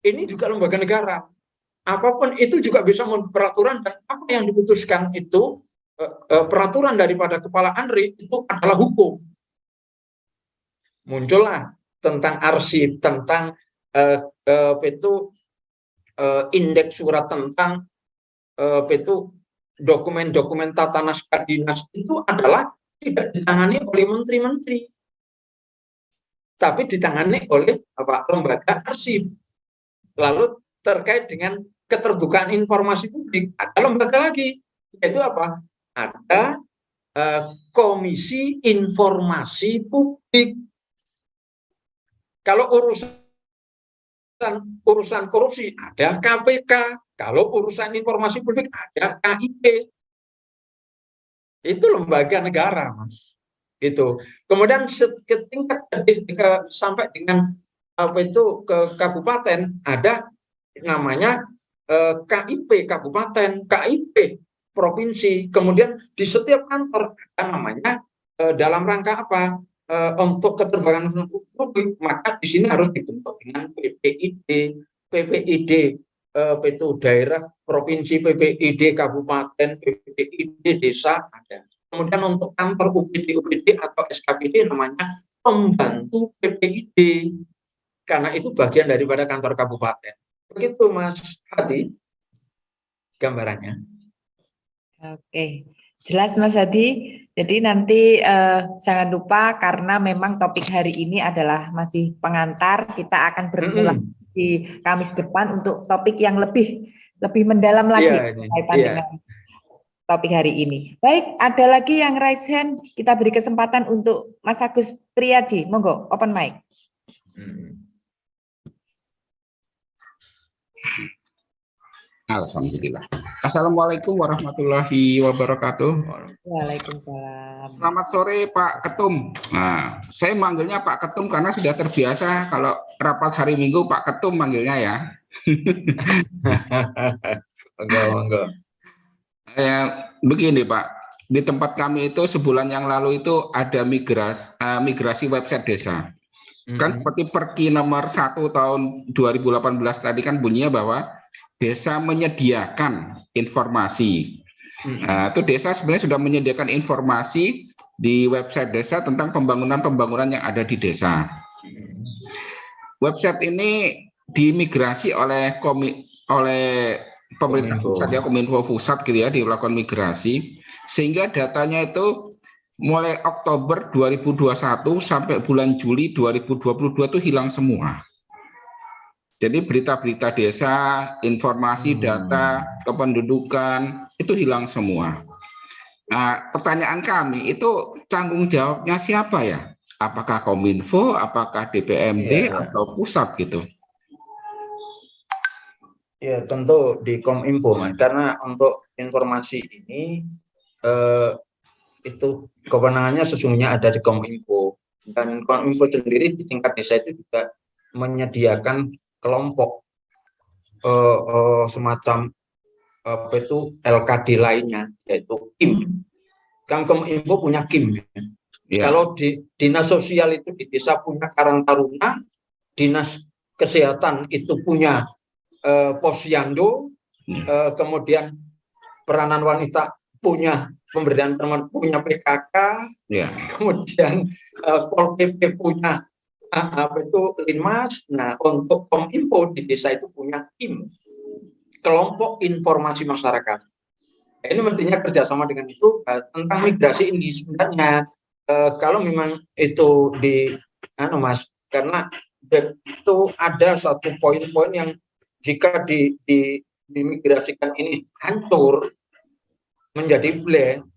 Ini juga lembaga negara. Apapun itu juga bisa peraturan, dan apa yang diputuskan itu peraturan daripada Kepala ANRI itu adalah hukum. Muncullah tentang arsip, tentang indeks surat tentang dokumen-dokumen tata naskah dinas itu adalah tidak ditangani oleh menteri-menteri, tapi ditangani oleh lembaga arsip. Lalu terkait dengan keterbukaan informasi publik, ada lembaga lagi, yaitu apa? Ada Komisi Informasi Publik. Kalau urusan korupsi ada KPK, kalau urusan informasi publik ada KIP. Itu lembaga negara, Mas. Gitu. Kemudian tingkat sampai dengan ke kabupaten ada namanya KIP kabupaten, KIP provinsi. Kemudian di setiap kantor ada namanya dalam rangka apa? Untuk keterbukaan publik, maka di sini harus dibentuk dengan PPID itu daerah, provinsi, PPID kabupaten, PPID desa ada. Kemudian untuk kantor UPD atau SKPD namanya pembantu PPID, karena itu bagian daripada kantor kabupaten. Begitu Mas Hadi gambarannya. Oke, jelas Mas Hadi. Jadi nanti jangan lupa, karena memang topik hari ini adalah masih pengantar, kita akan bertemu di Kamis depan untuk topik yang lebih mendalam lagi berkaitan dengan topik hari ini. Baik, ada lagi yang raise hand, kita beri kesempatan untuk Mas Agus Priyaji. Monggo, open mic. Alhamdulillah. Assalamualaikum warahmatullahi wabarakatuh. Waalaikumsalam. Selamat sore Pak Ketum. Nah, saya manggilnya Pak Ketum karena sudah terbiasa kalau rapat hari Minggu Pak Ketum manggilnya ya. Enggak. Begini Pak, di tempat kami itu sebulan yang lalu itu ada migrasi website desa. Kan seperti Perki nomor 1 tahun 2018 tadi kan bunyinya bahwa desa menyediakan informasi. Nah, itu desa sebenarnya sudah menyediakan informasi di website desa tentang pembangunan yang ada di desa. Website ini dimigrasi oleh pemerintah pusat ya, Kominfo pusat gitu ya, dilakukan migrasi sehingga datanya itu mulai Oktober 2021 sampai bulan Juli 2022 itu hilang semua. Jadi berita-berita desa, informasi, data, kependudukan, itu hilang semua. Nah, pertanyaan kami, itu tanggung jawabnya siapa ya? Apakah Kominfo, apakah DPMD, atau pusat gitu? Ya, tentu di Kominfo, Mas. Karena untuk informasi ini, itu kewenangannya sesungguhnya ada di Kominfo. Dan Kominfo sendiri di tingkat desa itu juga menyediakan kelompok semacam LKD lainnya, yaitu KIM. Kan Kominfo punya KIM. Kalau di dinas sosial itu di desa punya Karang Taruna, dinas kesehatan itu punya Posyandu, kemudian peranan wanita punya pemberdayaan perempuan punya PKK, kemudian Pol PP punya Linmas. Nah, untuk Kominfo di desa itu punya KIM, kelompok informasi masyarakat. Ini mestinya kerjasama dengan itu. Tentang migrasi ini sebenarnya kalau memang itu Mas, karena itu ada satu poin-poin yang jika dimigrasikan ini hancur menjadi blank,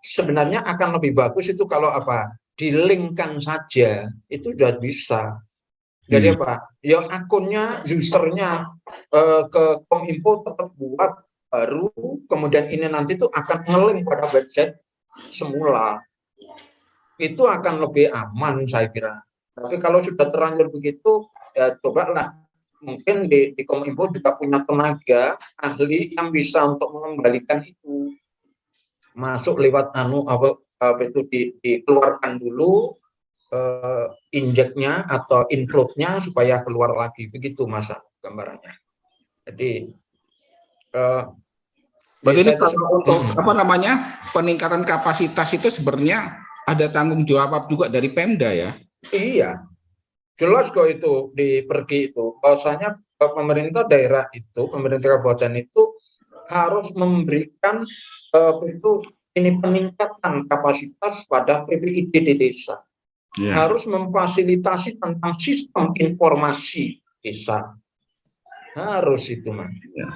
sebenarnya akan lebih bagus itu kalau di-linkkan saja, itu sudah bisa. Jadi ya akunnya, usernya ke Kominfo tetap buat baru, kemudian ini nanti itu akan nge-link pada website semula. Itu akan lebih aman saya kira. Tapi kalau sudah terlanjur begitu, ya cobalah. Mungkin di Kominfo juga punya tenaga ahli yang bisa untuk mengembalikan itu. Masuk lewat itu dikeluarkan dulu injeknya atau include-nya supaya keluar lagi, begitu Mas gambarannya. Jadi berarti untuk peningkatan kapasitas itu sebenarnya ada tanggung jawab juga dari Pemda ya? Iya, jelas kok itu di Pergi itu. Bahwasanya pemerintah daerah itu, pemerintah kabupaten itu harus memberikan itu ini peningkatan kapasitas pada PPID di desa. Ya. Harus memfasilitasi tentang sistem informasi desa. Harus itu, Mas. Ya.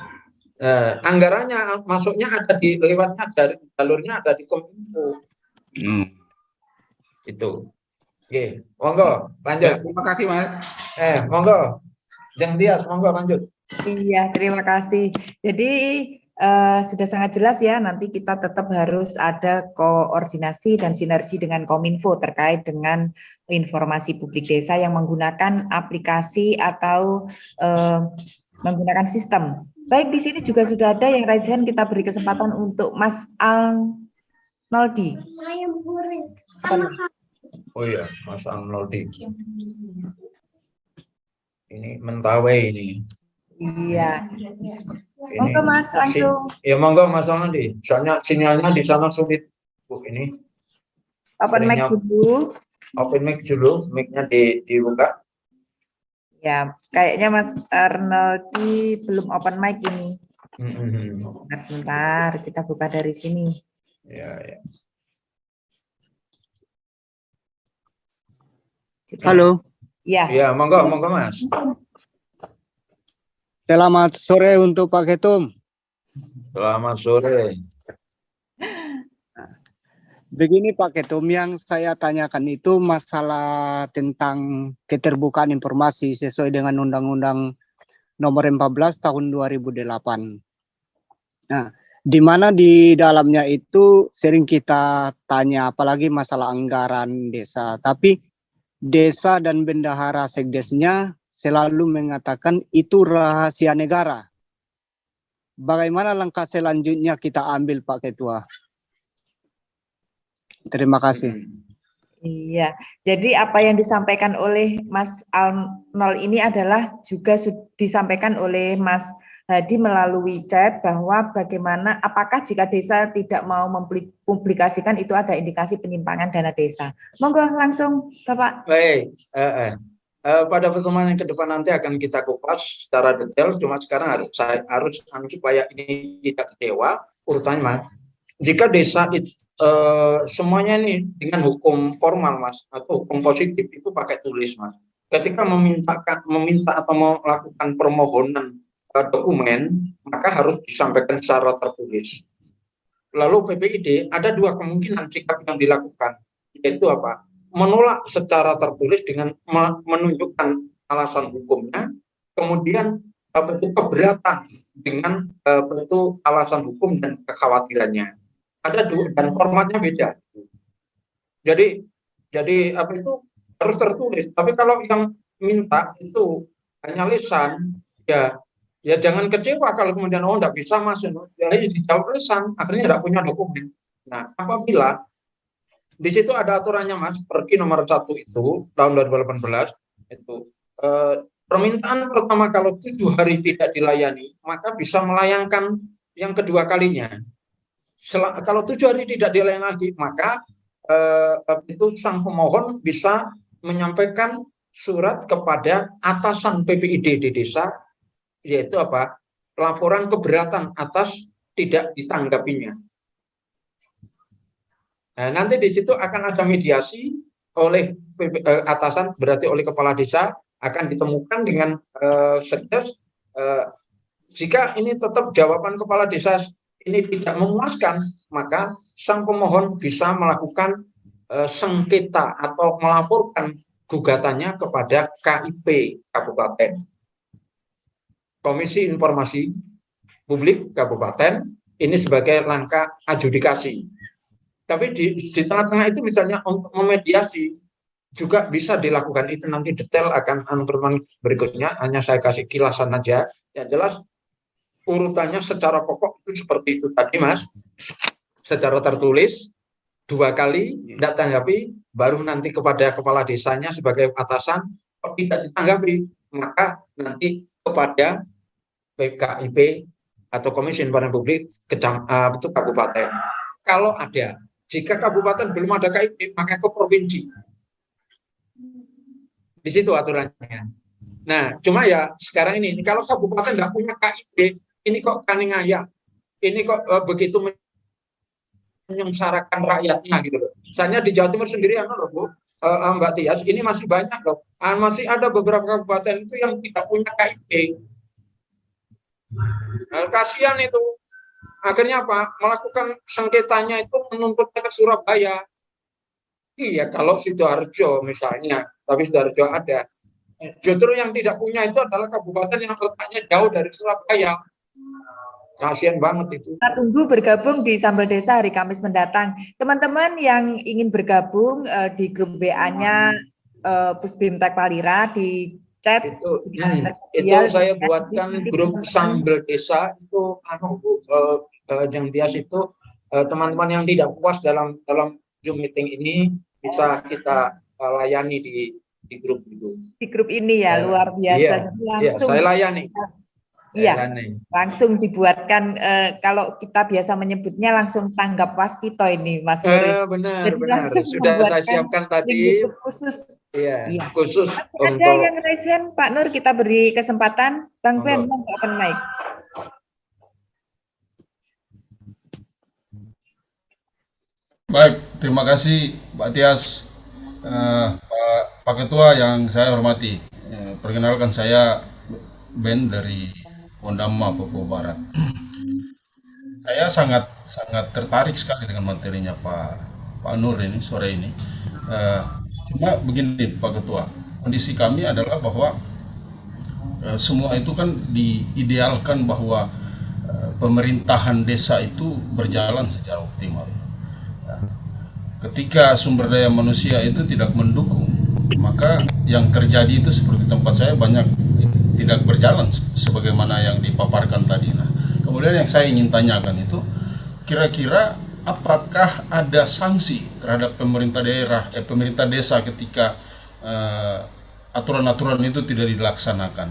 Anggarannya masuknya ada di lewatnya dari jalurnya ada di Kominfo. Itu. Oke, monggo lanjut. Ya, terima kasih, Mas. Monggo. Jeng Dias, monggo lanjut. Iya, terima kasih. Jadi sudah sangat jelas ya, nanti kita tetap harus ada koordinasi dan sinergi dengan Kominfo terkait dengan informasi publik desa yang menggunakan aplikasi atau menggunakan sistem. Baik, di sini juga sudah ada yang raise hand, kita beri kesempatan untuk Mas Arnoldi. Oh iya, Mas Arnoldi. Ini Mentawai ini. Iya. Ini, Monggo Mas, langsung. Ya monggo Mas Arnoldi. Soalnya sinyalnya di sana sulit. Ini. Open mic dulu. Open mic dulu, mic-nya dibuka. Ya, kayaknya Mas Arnoldi belum open mic ini. Sebentar, kita buka dari sini. Ya. Halo. Ya. Ya, monggo Mas. Selamat sore untuk Pak Ketum. Selamat sore. Begini Pak Ketum, yang saya tanyakan itu masalah tentang keterbukaan informasi sesuai dengan Undang-Undang Nomor 14 Tahun 2008. Nah, di mana di dalamnya itu sering kita tanya, apalagi masalah anggaran desa. Tapi desa dan bendahara sekdesnya selalu mengatakan itu rahasia negara. Bagaimana langkah selanjutnya kita ambil Pak Ketua? Terima kasih. Iya, jadi apa yang disampaikan oleh Mas Arnold ini adalah juga disampaikan oleh Mas Hadi melalui chat bahwa bagaimana apakah jika desa tidak mau mempublikasikan itu ada indikasi penyimpangan dana desa. Monggo langsung Bapak. Baik, pada pertemuan yang ke depan nanti akan kita kupas secara detail. Cuma sekarang harus supaya ini tidak kecewa urutannya Mas. Jika desa itu semuanya ini dengan hukum formal Mas atau hukum positif itu pakai tulis Mas. Ketika meminta atau melakukan permohonan dokumen maka harus disampaikan secara tertulis. Lalu PPID ada dua kemungkinan sikap yang dilakukan, yaitu apa? Menolak secara tertulis dengan menunjukkan alasan hukumnya, kemudian keberatan dengan bentuk alasan hukum dan kekhawatirannya. Ada dua dan formatnya beda. Jadi apa itu harus tertulis. Tapi kalau yang minta itu hanya lisan, ya jangan kecewa kalau kemudian enggak bisa masuk. Ya dijawab lisan, akhirnya enggak punya dokumen. Nah, apabila di situ ada aturannya Mas, Perki nomor 1 itu tahun 2018 itu permintaan pertama kalau 7 hari tidak dilayani, maka bisa melayangkan yang kedua kalinya. Kalau 7 hari tidak dilayani lagi, maka itu sang pemohon bisa menyampaikan surat kepada atasan PPID di desa, yaitu apa? Laporan keberatan atas tidak ditanggapinya. Nah, nanti di situ akan ada mediasi oleh atasan, berarti oleh kepala desa, akan ditemukan dengan sekdes. Jika ini tetap jawaban kepala desa ini tidak memuaskan, maka sang pemohon bisa melakukan sengketa atau melaporkan gugatannya kepada KIP Kabupaten. Komisi Informasi Publik Kabupaten, ini sebagai langkah adjudikasi. Tapi di tengah-tengah itu misalnya untuk memediasi juga bisa dilakukan, itu nanti detail akan pertemuan berikutnya, hanya saya kasih kilasan aja. Ya jelas urutannya secara pokok itu seperti itu tadi Mas, secara tertulis 2 kali tidak tanggapi, baru nanti kepada kepala desanya sebagai atasan, kalau tidak ditanggapi maka nanti kepada PKIP atau Komisi Informasi Publik itu kabupaten. Kalau ada, jika kabupaten belum ada KIP maka ke provinsi. Di situ aturannya. Nah, cuma ya sekarang ini kalau kabupaten tidak punya KIP, ini kok kaningaya. ini kok begitu menyengsarakan rakyatnya gitu loh. Misalnya di Jawa Timur sendiri loh Bu, Mbak Tias, ini masih banyak loh. Masih ada beberapa kabupaten itu yang tidak punya KIP. Kasihan itu. Akhirnya apa? Melakukan sengketanya itu menuntutnya ke Surabaya. Iya, kalau Sidoarjo misalnya, tapi Sidoarjo ada. Justru yang tidak punya itu adalah kabupaten yang letaknya jauh dari Surabaya. Kasian banget itu. Kita tunggu bergabung di Sambal Desa hari Kamis mendatang. Teman-teman yang ingin bergabung di grup WA-nya Pusbimtek Palira di chat itu saya buatkan grup Sambal Desa itu Jeng Tias itu teman-teman yang tidak puas dalam Zoom meeting ini bisa kita layani di grup itu. Di grup ini ya luar biasa. Langsung saya layani. Iya, langsung dibuatkan kalau kita biasa menyebutnya langsung tanggap waskito ini, Mas Nur. Benar. Sudah saya siapkan tadi. Khusus. Iya. Khusus. Ada untuk... yang resen, Pak Nur, kita beri kesempatan. Bang Ben, open mic. Baik, terima kasih Pak Tias, Pak Ketua yang saya hormati. Perkenalkan saya Ben dari Pondama, Papua Barat. Saya sangat tertarik sekali dengan materinya Pak Nur ini sore ini. Cuma begini Pak Ketua, kondisi kami adalah bahwa semua itu kan diidealkan bahwa pemerintahan desa itu berjalan secara optimal. Ketika sumber daya manusia itu tidak mendukung, maka yang terjadi itu seperti tempat saya banyak tidak berjalan sebagaimana yang dipaparkan tadi. Nah, kemudian yang saya ingin tanyakan itu, kira-kira apakah ada sanksi terhadap pemerintah daerah, pemerintah desa ketika aturan-aturan itu tidak dilaksanakan?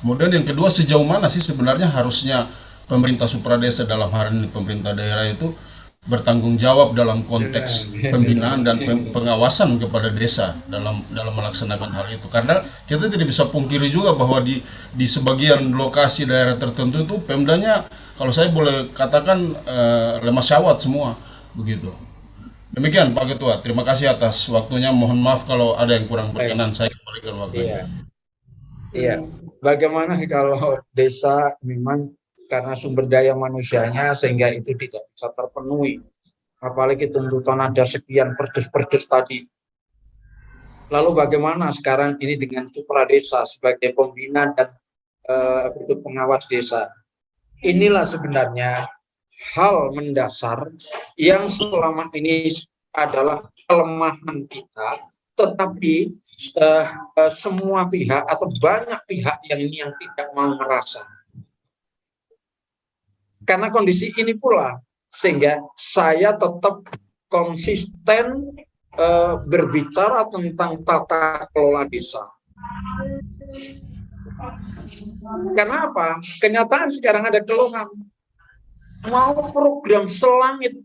Kemudian yang kedua, sejauh mana sih sebenarnya harusnya pemerintah supradesa dalam hal ini pemerintah daerah itu bertanggung jawab dalam konteks pembinaan dan pengawasan kepada desa dalam melaksanakan hal itu, karena kita tidak bisa pungkiri juga bahwa di sebagian lokasi daerah tertentu itu pemdanya, kalau saya boleh katakan, lemah syawat semua begitu. Demikian Pak Ketua, terima kasih atas waktunya, mohon maaf kalau ada yang kurang berkenan. Saya kembalikan waktunya. Iya. Bagaimana kalau desa memang karena sumber daya manusianya sehingga itu tidak bisa terpenuhi, apalagi tuntutan ada sekian perdes tadi. Lalu bagaimana sekarang ini dengan supradesa sebagai pembina dan pengawas desa? Inilah sebenarnya hal mendasar yang selama ini adalah kelemahan kita, tetapi semua pihak atau banyak pihak yang tidak mau merasa. Karena kondisi ini pula sehingga saya tetap konsisten berbicara tentang tata kelola desa. Karena apa? Kenyataan sekarang ada keluhan. Mau program selangit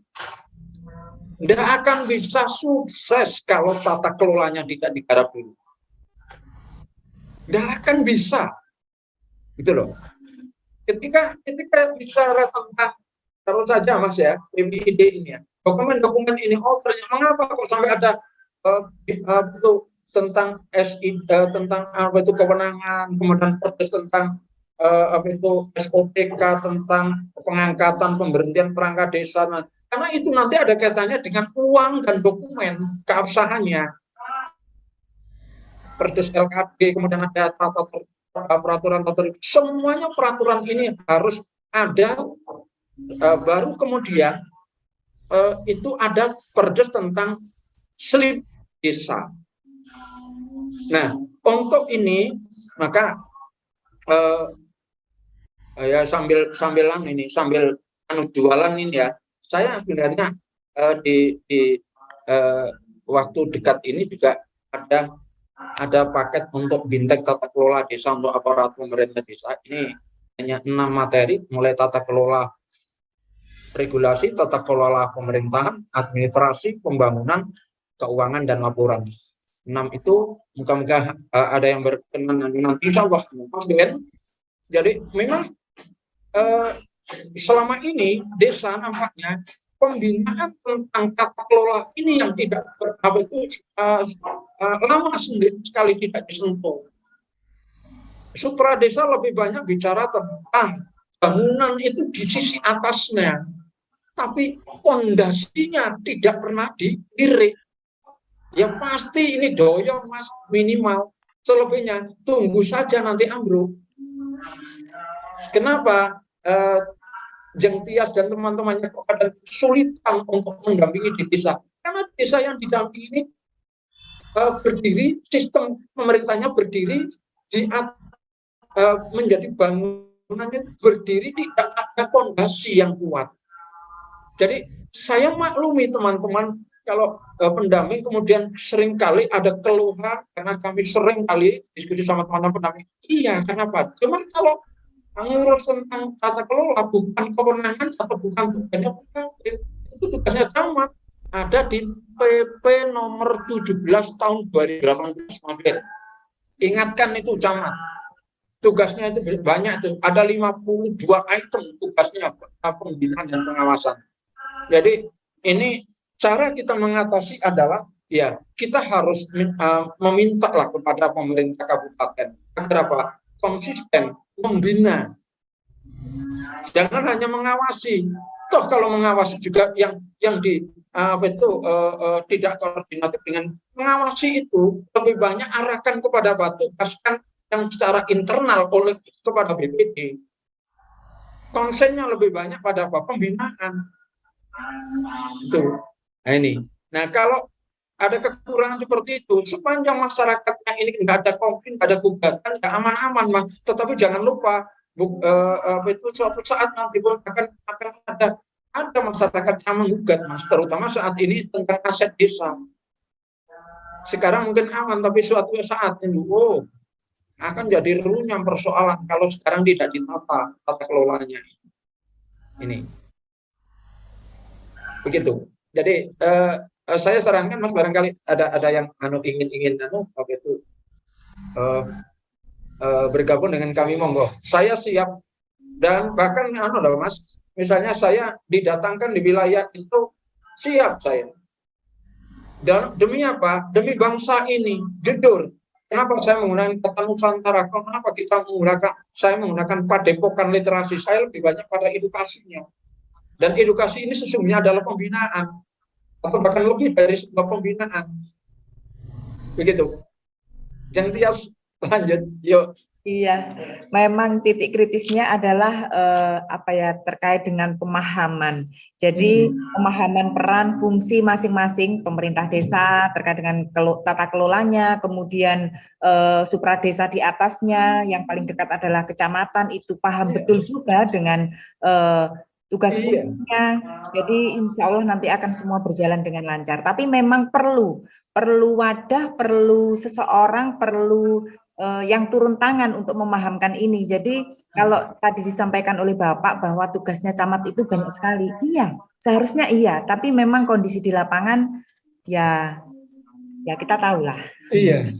tidak akan bisa sukses kalau tata kelolanya tidak digarap dulu. Tidak akan bisa. Gitu loh. Ketika bicara tentang, taruh saja Mas ya, PBID ini ya, dokumen-dokumen ini, ternyata mengapa kok sampai ada itu tentang tentang apa itu kewenangan, kemudian perdes tentang apa itu SOPK tentang pengangkatan pemberhentian perangkat desa. Nah, karena itu nanti ada kaitannya dengan uang dan dokumen keabsahannya. Perdes LKD, kemudian ada peraturan semuanya peraturan ini harus ada, baru kemudian itu ada perdes tentang slip desa. Nah, untuk ini maka ya sambil jualan ini ya, saya sebenarnya di waktu dekat ini juga ada paket untuk Bintek tata kelola desa untuk aparat pemerintah desa. Ini hanya 6 materi, mulai tata kelola regulasi, tata kelola pemerintahan, administrasi, pembangunan, keuangan, dan laporan. 6 itu muka-muka ada yang berkenan nanti insya Allah. Jadi memang selama ini desa nampaknya pembinaan tentang tata kelola ini yang tidak lama sekali tidak disentuh. Sutra desa lebih banyak bicara tentang bangunan itu di sisi atasnya, tapi fondasinya tidak pernah dilirik. Ya pasti ini doyong Mas, minimal. Selebihnya tunggu saja nanti ambruk. Kenapa Jeng Tias dan teman-temannya kok kadang kesulitan untuk mendampingi di desa? Karena desa yang didampingi ini berdiri, sistem pemerintahnya berdiri di menjadi bangunan itu berdiri tidak ada fondasi yang kuat. Jadi saya maklumi teman-teman kalau pendamping kemudian seringkali ada keluhan karena kami seringkali diskusi sama teman-teman pendamping. Iya, kenapa? Cuman kalau mengurus tentang tata kelola bukan kewenangan atau bukan tugasnya pendamping, itu tugasnya camat. Ada di PP nomor 17 tahun 2018. Ingatkan itu camat. Tugasnya itu banyak itu, ada 52 item tugasnya pembinaan dan pengawasan. Jadi ini cara kita mengatasi adalah ya kita harus meminta lah kepada pemerintah kabupaten agar apa? Konsisten membina. Jangan hanya mengawasi. Toh kalau mengawasi juga yang tidak koordinatif dengan mengawasi itu lebih banyak arahkan kepada tugaskan yang secara internal oleh kepada BPD. Konsennya lebih banyak pada apa? Pembinaan. Itu. Nah ini. Nah kalau ada kekurangan seperti itu, sepanjang masyarakatnya ini nggak ada konflik, nggak ada gugatan, nggak aman-aman, Mas. Tetapi jangan lupa, itu suatu saat nanti pun akan ada masyarakat yang menggugat, Mas. Terutama saat ini tentang aset desa. Sekarang mungkin aman, tapi suatu saat ini, akan jadi runyam persoalan kalau sekarang tidak ditata tata kelolanya. Ini begitu. Jadi saya sarankan Mas, barangkali ada yang ingin bergabung dengan kami, monggo. Saya siap, dan bahkan Mas, misalnya saya didatangkan di wilayah itu siap saya. Dan demi apa? Demi bangsa ini, jujur. Kenapa saya menggunakan kata Nusantara? Kenapa saya menggunakan padepokan literasi? Saya lebih banyak pada edukasinya. Dan edukasi ini sesungguhnya adalah pembinaan. Atau bahkan lebih dari sebuah pembinaan. Begitu. Jeng Tias, lanjut. Yuk. Iya, memang titik kritisnya adalah terkait dengan pemahaman. Jadi pemahaman peran fungsi masing-masing pemerintah desa terkait dengan tata kelolanya, kemudian supra desa di atasnya, yang paling dekat adalah kecamatan, itu paham betul juga dengan tugas fungsinya. Jadi insya Allah nanti akan semua berjalan dengan lancar. Tapi memang perlu wadah, perlu seseorang, perlu yang turun tangan untuk memahamkan ini. Jadi kalau tadi disampaikan oleh Bapak bahwa tugasnya camat itu banyak sekali, iya, seharusnya iya, tapi memang kondisi di lapangan ya kita tahu lah. Iya.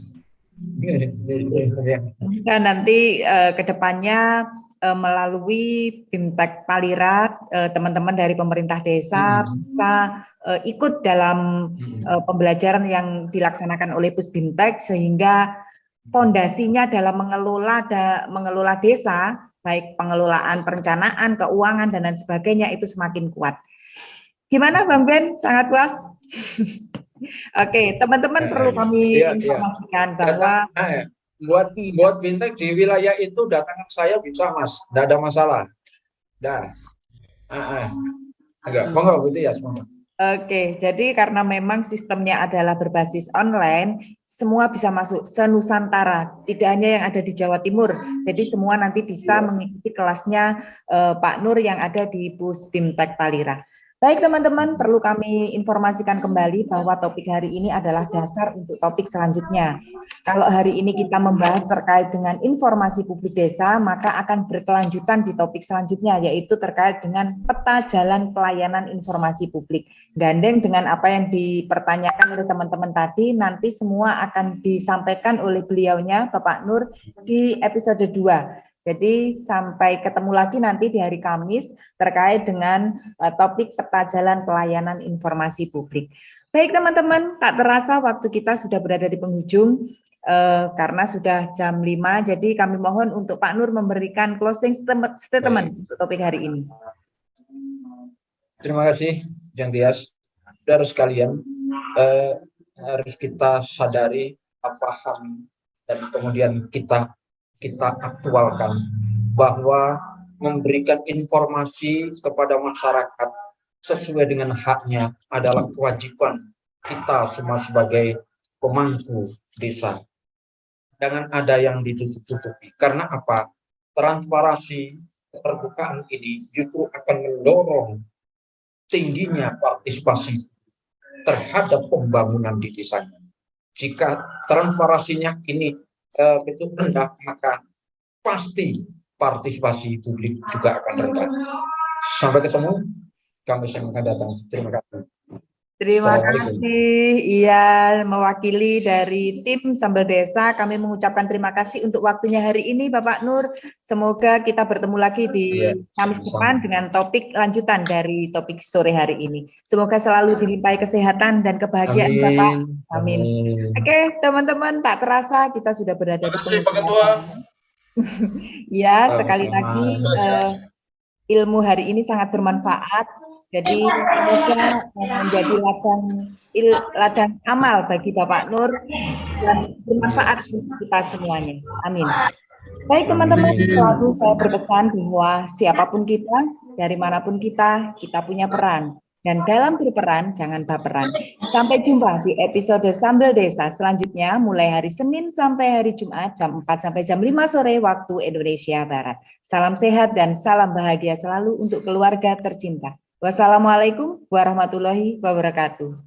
Dan nanti kedepannya melalui BIMTEK Palira, teman-teman dari pemerintah desa bisa ikut dalam pembelajaran yang dilaksanakan oleh Pusbimtek, sehingga fondasinya dalam mengelola desa, baik pengelolaan perencanaan, keuangan, dan lain sebagainya, itu semakin kuat. Gimana Bang Ben? Sangat puas? Oke, teman-teman perlu kami informasikan bahwa buat BIMTEK di wilayah itu datangan saya bisa, Mas, tidak ada masalah. Agak monggo gitu ya semua. Oke, jadi karena memang sistemnya adalah berbasis online, semua bisa masuk se-Nusantara, tidak hanya yang ada di Jawa Timur. Jadi semua nanti bisa mengikuti kelasnya Pak Nur yang ada di Pusbimtek Palira. Baik teman-teman, perlu kami informasikan kembali bahwa topik hari ini adalah dasar untuk topik selanjutnya. Kalau hari ini kita membahas terkait dengan informasi publik desa, maka akan berkelanjutan di topik selanjutnya, yaitu terkait dengan peta jalan pelayanan informasi publik. Gandeng dengan apa yang dipertanyakan oleh teman-teman tadi, nanti semua akan disampaikan oleh beliaunya, Bapak Nur, di episode 2. Jadi sampai ketemu lagi nanti di hari Kamis terkait dengan topik peta jalan pelayanan informasi publik. Baik teman-teman, tak terasa waktu kita sudah berada di penghujung karena sudah jam 5, jadi kami mohon untuk Pak Nur memberikan closing statement untuk topik hari ini. Terima kasih, Jeng Tias. Saudara sekalian, harus kita sadari, paham, dan kemudian kita aktualkan bahwa memberikan informasi kepada masyarakat sesuai dengan haknya adalah kewajiban kita semua sebagai pemangku desa. Jangan ada yang ditutup-tutupi. Karena apa? Transparansi, keterbukaan ini justru akan mendorong tingginya partisipasi terhadap pembangunan di desanya. Jika transparansinya ini betul rendah, maka pasti partisipasi publik juga akan rendah. Sampai ketemu Kamis yang akan datang. Terima kasih. Terima kasih. Iya, mewakili dari tim Sambal Desa, kami mengucapkan terima kasih untuk waktunya hari ini, Bapak Nur. Semoga kita bertemu lagi di Kamis depan dengan topik lanjutan dari topik sore hari ini. Semoga selalu dilimpahi kesehatan dan kebahagiaan, Amin. Bapak. Amin. Amin. Oke, teman-teman, tak terasa kita sudah berada di Terima kasih, Pak penghujung Ketua. Ya, sekali Sama-sama. lagi ilmu hari ini sangat bermanfaat. Jadi semoga menjadi ladang amal bagi Bapak Nur dan bermanfaat untuk kita semuanya. Amin. Baik teman-teman, selalu saya berpesan bahwa siapapun kita, dari manapun kita punya peran. Dan dalam berperan, jangan baperan. Sampai jumpa di episode Sambal Desa selanjutnya, mulai hari Senin sampai hari Jumat, jam 4 sampai jam 5 sore waktu Indonesia Barat. Salam sehat dan salam bahagia selalu untuk keluarga tercinta. Wassalamualaikum warahmatullahi wabarakatuh.